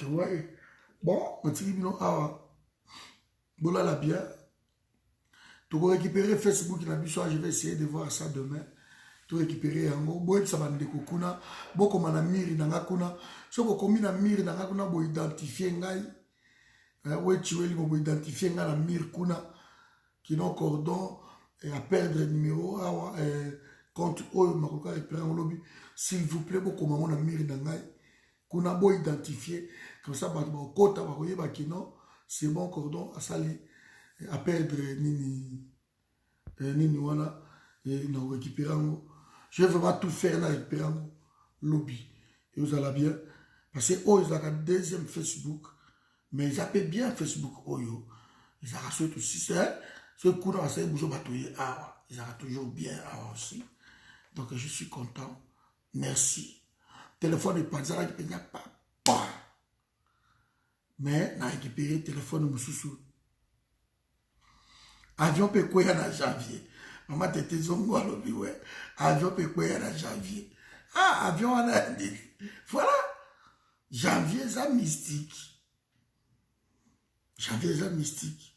ouais. Bon, on dit, bon, là, bien. Tu vas récupérer Facebook, je vais essayer de voir ça demain. Tu vas récupérer un mot. Bon, ça va me découvrir. Bon, comme on a mis dans la kuna. Si on a mis dans la kuna, on identifier ngai. Ouais, tu veux identifier la mire kuna. Qui n'ont cordon et à perdre le numéro. Compte oyo makoka récupérer en lobby. S'il vous plaît, bon, comme on a mis dans la kuna, bon identifier. Comme ça, bon, kota, non, c'est bon cordon à salir. À perdre nini voilà et nous récupérons. Je vais vraiment tout faire dans récupérer lobby et vous allez bien parce que oh ils ont un deuxième Facebook mais ils appellent bien Facebook oyo ils ont racheté aussi ce coup dans ces bougeons batouillés ils ont toujours bien aussi donc je suis content merci téléphone est pas ça qui n'y a pas mais on a récupéré téléphone moussoussou. Avion peut quoi en janvier. Maman t'étais zongo à l'objet, ouais. Avion peut quoi en janvier. Ah, avion en a dit. Voilà. Janvier, ça mystique. Janvier, ça mystique.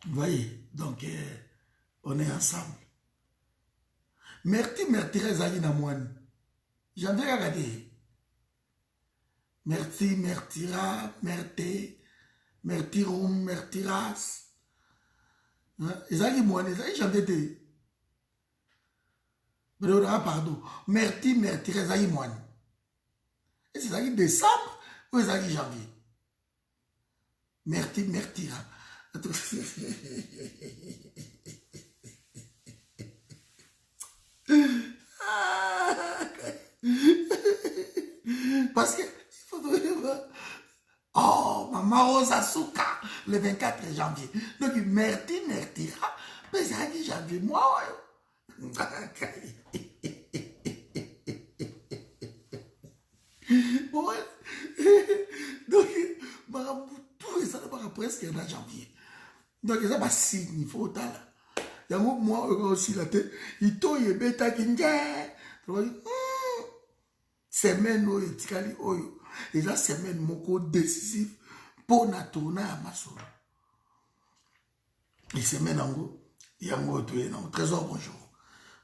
Vous voyez, donc, on est ensemble. Merci, Rezali Namouane. Janvier, regardez. Merci, Mertira, Merté. Mertirum, Mertiras. Ezali moine, ezali janvier. Pardon. Mertira, ezali moine. Et c'est ezali décembre ou ezali janvier? Mertira. Parce que, il faut vraiment... Oh, Maman Rosa Souka, le 24 janvier. Donc, mertira. Mais ça dit janvier, moi, donc, tout ça va presque en janvier. Donc, ça va signe, il faut autant là. Il y a moi aussi la tête. Il t'a eu bêta qui semaine où il tikali oyo. Et la semaine moko décisive pour na tourner à Masoro. Et semaine en gros, il y a un gros trésor bonjour.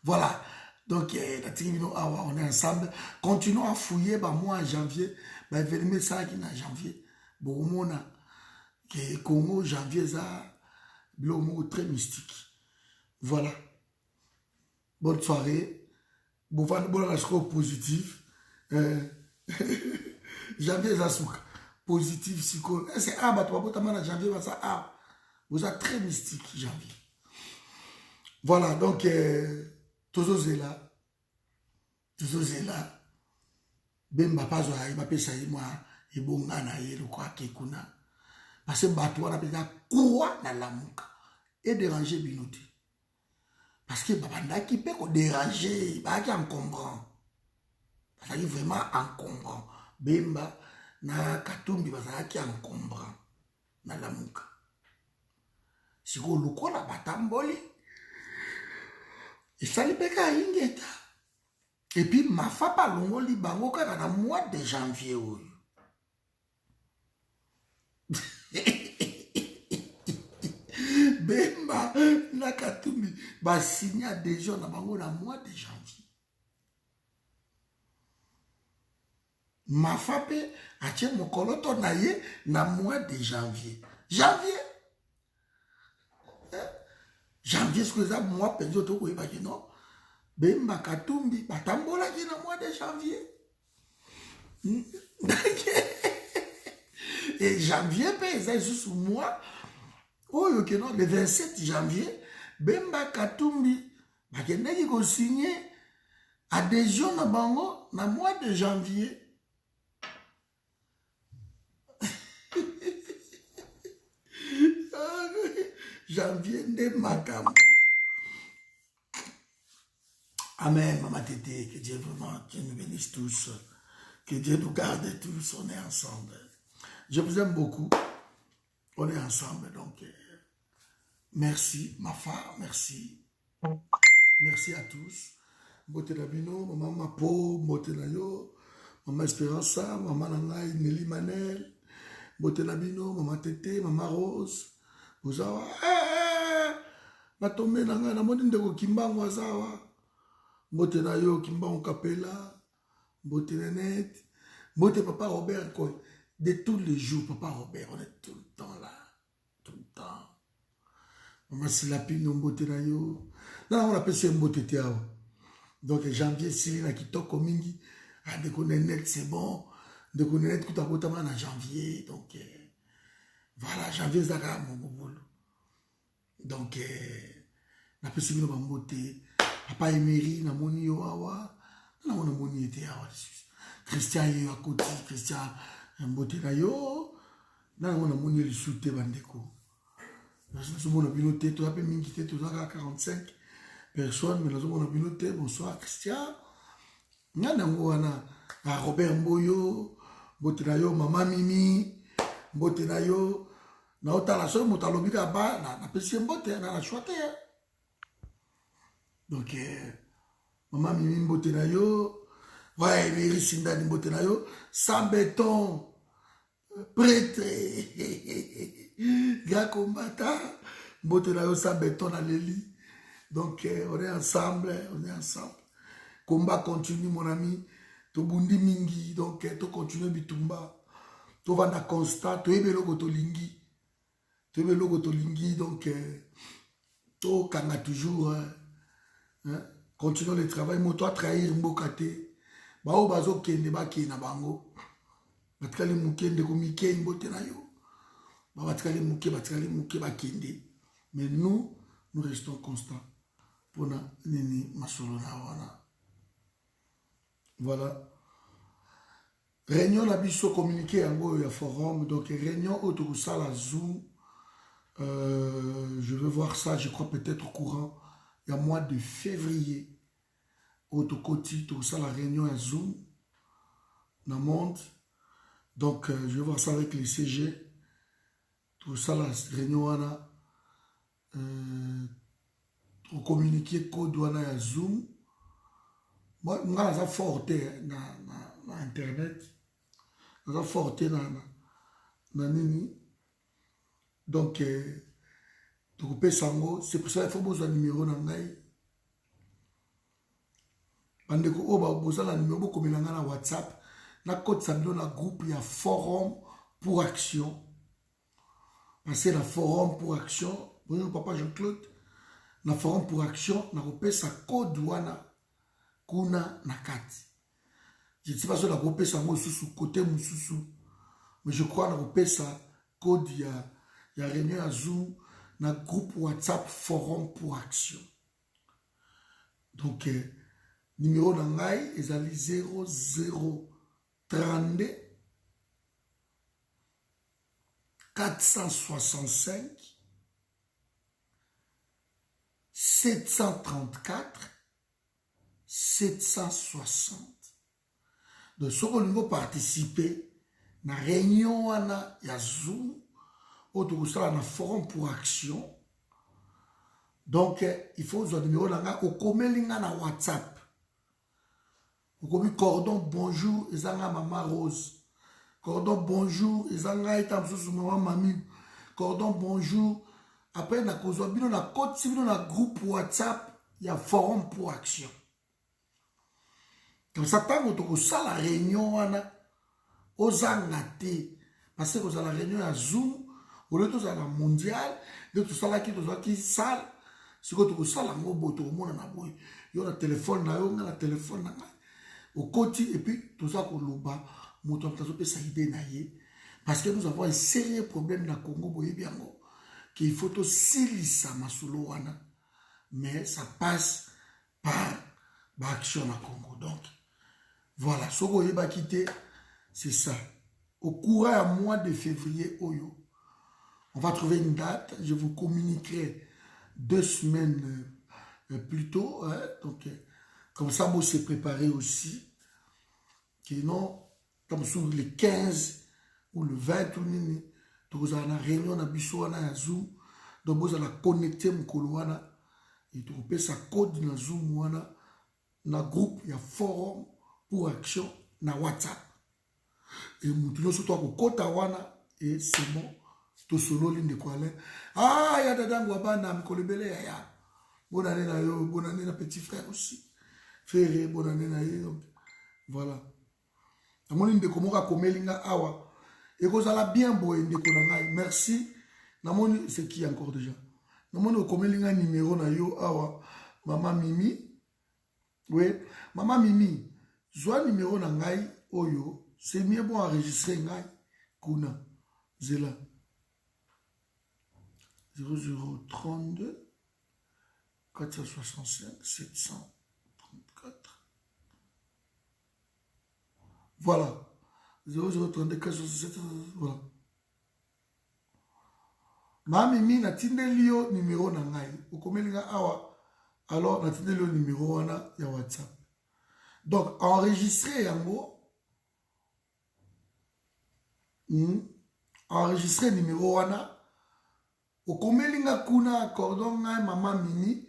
Voilà. Donc, on est ensemble. Continuons à fouiller, bah, moi en janvier, bah, événement ça qui est en janvier. Bon, on a que Congo, janvier, ça, le mot très mystique. Voilà. Bonne soirée. Bon, la score positif. Janvier, ça souk. Positif, psycho. C'est ah, bah, toi, janvier, ça ah. Vous êtes très mystique, janvier. Voilà, donc, toujours là. Bemba pas zoa, il m'a payé ça, moi, il bon gana, il quoi, kekuna. Parce que bateau, on a payé quoi dans la mouka. Et déranger Binouti. Parce que Babanda qui peut déranger, bah, qui encombrant. Parce que vraiment encombrant. Bemba, na Katumbi, parce qui encombrant. Dans la mouka. Si vous le connaissez, la batamboli. Et ça, il peut y et puis, ma femme pas longo li bango kaka na mois de janvier. Bemba, na Katumbi, ba signa déjà na bango na mois de janvier. Ma femme a tient mon coloto na ye na mois de janvier. Janvier? Janvier, ce que ça, moi, penso to ko ba non. Bemba Katumbi, batambola qui dans le mois de janvier. Et janvier, c'est juste moi. Oh, le 27 janvier, Bemba Katumbi, qui a signé adhésion à Bango dans le mois de janvier. Janvier de Makambo. Amen, Maman Tété, que Dieu vraiment, Dieu nous bénisse tous, que Dieu nous garde tous, on est ensemble. Je vous aime beaucoup, on est ensemble, donc merci, ma femme, merci. Merci à tous. Mbote Nabino, Maman Mapo, Mbote Nayo, Maman Espérança, Maman Nangaï, Nelly Manel, Mbote Nabino, Maman Tété, Maman Rose, Ozawa, Natomé Nangaï, Namoni Ndeko Kimbango Azawa. Mbote na yo Kimbango Kapela, Mbote Nenette, Mbote Papa Robert, de tous les jours, Papa Robert, on est tout le temps là, tout le temps. Maman Silapino, Mbote na yo, non, on appelle ça Mbote Teao. Donc janvier, Céline qui toque au mingi, ah, de Nenette, c'est bon, de Nenette, tout à côté en janvier, donc voilà, janvier, c'est là, mon boulot. Donc, on appelle ça Mbote. Papa Emery, na moni yo awa, na moni ete awa. Christian yo à côté, Christian Mbote na yo, na moni le soute bandeko. Nous sommes binoté, tu as pu m'inquiéter, tu as 45 personnes, mais nous sommes binoté, bonsoir Christian. Nana mwana, Robert Mboyo, Mbote na yo, Maman Mimi, Mbote na yo, na otala so motalobika ba, na pesi Mbote, na la chouate. Donc, Maman Mimi Mbote na yo, ouais, Miri Sindani Mbote na yo, sans béton, prêtre, gars combattant, Mbote na yo, sans béton na Leli. Donc, on est ensemble, Combat continue, mon ami, to bundi mingi, donc, to continue bitumba, to vanda constat, to ebe logo to lingi, donc, to kanga toujours, continuons le travail, moto a trahir mbokate. Bao bazo kende ba kena bango. Batkali mukende ko mike mbote na yo. batikali muke bakende. Mais nous restons constants pour nini masolo na wana. Voilà. Réunion na biso communiqué yango ya forum, donc réunion autour de ça la Zoom. Je vais voir ça, je crois peut-être au courant. Il y a mois de février. Autocoti, tout ça, la réunion à Zoom. Dans le monde. Donc, je vais voir ça avec les CG. Tout ça, la réunion à pour communiquer code à Zoom. Moi, je suis forte dans Internet. Je suis forte dans Nini. Donc, c'est pour ça qu'il faut besoin de numéro dans ngai. Bandeko oba besoin de numéro comme na WhatsApp. Na code ça na groupe il y a forum pour action. Parce que la forum pour action, bonjour papa Jean-Claude. Na forum pour action, na repé sa code wana kuna nakati. Je ne sais pas si la repé ça mo sous côté mususu. Mais je crois na repé ça code il y a réunion à Zoom, dans le groupe WhatsApp Forum pour Action. Donc, numéro d'angaï est 0032 465 734 760. Donc, ce que nous participer à la réunion à Zoom, autour de un forum pour action. Donc, il faut que numéro au komelinga na WhatsApp. Au komi cordon bonjour, ezanga maman Rose. Cordon bonjour, ezanga itamsusu maman Mami. Cordon bonjour. Après, na kozwa bino na code si bino na groupe WhatsApp, il y a forum pour action. Comme ça, tant que tu as la réunion, aux angate. Parce que vous avez la réunion à Zoom. Au lieu de la mondiale, de tout ça là qui sale, c'est que tout ça là, tout le monde a boy. Il y a un téléphone, un téléphone, au côté, et puis tout ça qu'on l'oba, mon temps peut ça idée naïe. Parce que nous avons un sérieux problème dans le Congo, boy bien, qu'il faut aussi ça masolo wana, mais ça passe par l'action à Congo. Donc, voilà, ce qu'on va quitter, c'est ça. Au courant à mois de février, Oyo. On va trouver une date, je vous communiquerai 2 semaines plus tôt. Hein, donc, comme ça, moi, c'est préparé aussi. Sinon, comme sur le 15 ou le 20, vous avez une réunion à Bissouana, à Zoom. Donc, vous allez connecter mon coloana. Et vous pouvez sa code dans Zoom, dans le groupe, il y a forum pour action, dans WhatsApp. Et vous pouvez surtout au Kotawana, et c'est bon. Tout solo l'inde quoi là. Ah, il y a des gens qui ont kolebele ya. Bonne année na yo, bonne année na petit frère aussi. Frère, bonne année na yo. Donc voilà. Amoni ndeko komoka komelinga awa. Et ko zala bien boy ndeko na ngai. Merci. Namoni c'est qui encore déjà. Namoni komelinga numéro na yo awa. Maman Mimi. Oui, Maman Mimi. Zwa numéro na ngai oyo, c'est mieux bon enregistrer ngai kuna. Zela. 0032 465 734. Voilà. 0032 467. Voilà. Mami na tindelio numéro na ngai. Okomelinga awa. Alors na tindelio numéro wana ya WhatsApp. Donc enregistrer yango. Enregistrer numéro wana. Au komelinga kuna cordon ngai Maman Mimi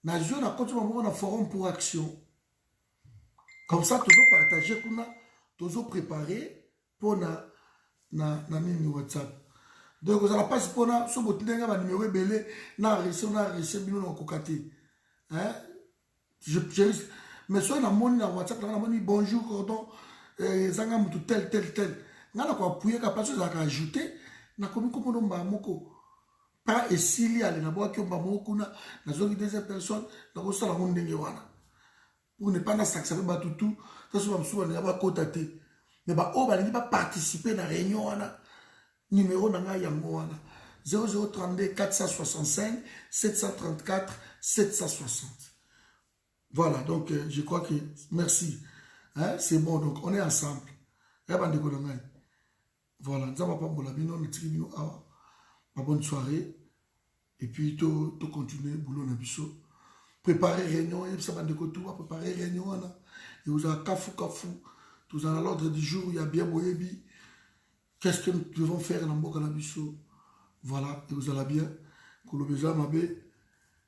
na jo na kotu maman na forum pour action. Comme ça toujours partager kuna toujours préparer pour na nini WhatsApp. Donc vous allez pas si pour na so botinga ba numéro belé na reçu bino na kokati. Hein? Mais soit na moni na WhatsApp na moni bonjour cordon zanga mutu tel. Ngana ko appuyer ka pas ça ka ajouter na komi ko mba moko. Pas esili ale na boa kiomba mokuna na zoki deuxième personne na ko sala mon ndenge wana pour ne pas na saxer ba tutu ça so ba msuwa na ba kota te mais ba o ba lingi ba participer na réunion wana numéro nanga yango wana 0032 465 734 760. Voilà, donc je crois que merci. Hein, c'est bon, donc on est ensemble. Voilà, nous avons pas bonne soirée. Et puis, tout continuer, boulot na biso. Préparer réunion, et ça va préparer réunion. Et vous avez kafou. Vous avez l'ordre du jour, il y a bien boyebi. Qu'est-ce que nous devons faire dans Mboka na biso? Voilà, et vous allez bien.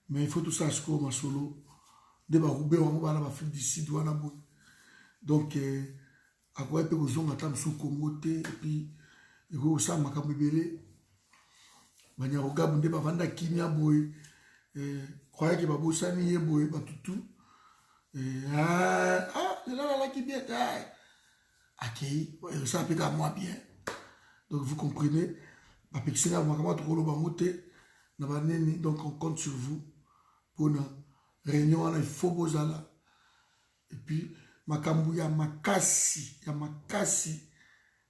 Mais il faut tout ça à ce qu'on m'a solo. Des baroubés, on va à l'Afrique du Sud, donc, à quoi il peut vous en attendre sous Congo, et puis, il faut ça, ma camébélé. Banyaroga, bonde, bavanda, kimia, boy. Croyez que babo sani, boy, batutu. Là, qui bien, ok, ça peut à moi bien. Donc, vous comprenez, donc, on compte sur vous pour une réunion, il faut bozala. Et puis, makambu ya makasi,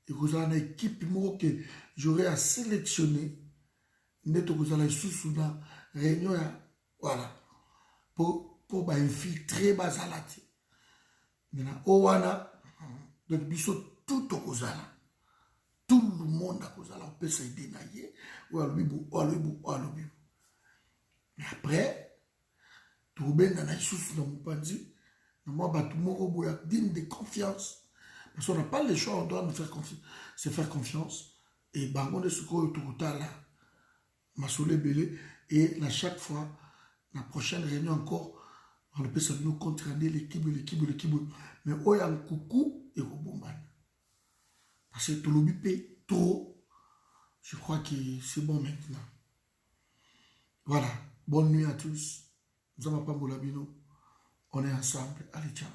et vous avez une équipe que j'aurais à sélectionner. Neto vous allez sous la réunion, voilà, pour infiltrer bazalati. Maintenant, owana, donc biso tout au kozala. Tout le monde a kozala, on peut s'aider naïe, ou alubu. Mais après, tout bien dans la sous dans mon pandi. Moi, digne de confiance. Parce qu'on n'a pas le choix, on doit nous faire confiance, se faire confiance. Et bangon de ce qu'on là, Massolé Belé. Et à chaque fois, la prochaine réunion encore, on peut se nous contraindre l'équipe. Mais il y a un coucou et un bomban. Parce que tout le monde trop. Je crois que c'est bon maintenant. Voilà. Bonne nuit à tous. Nous n'avons pas Moulabino. On est ensemble. Allez, ciao.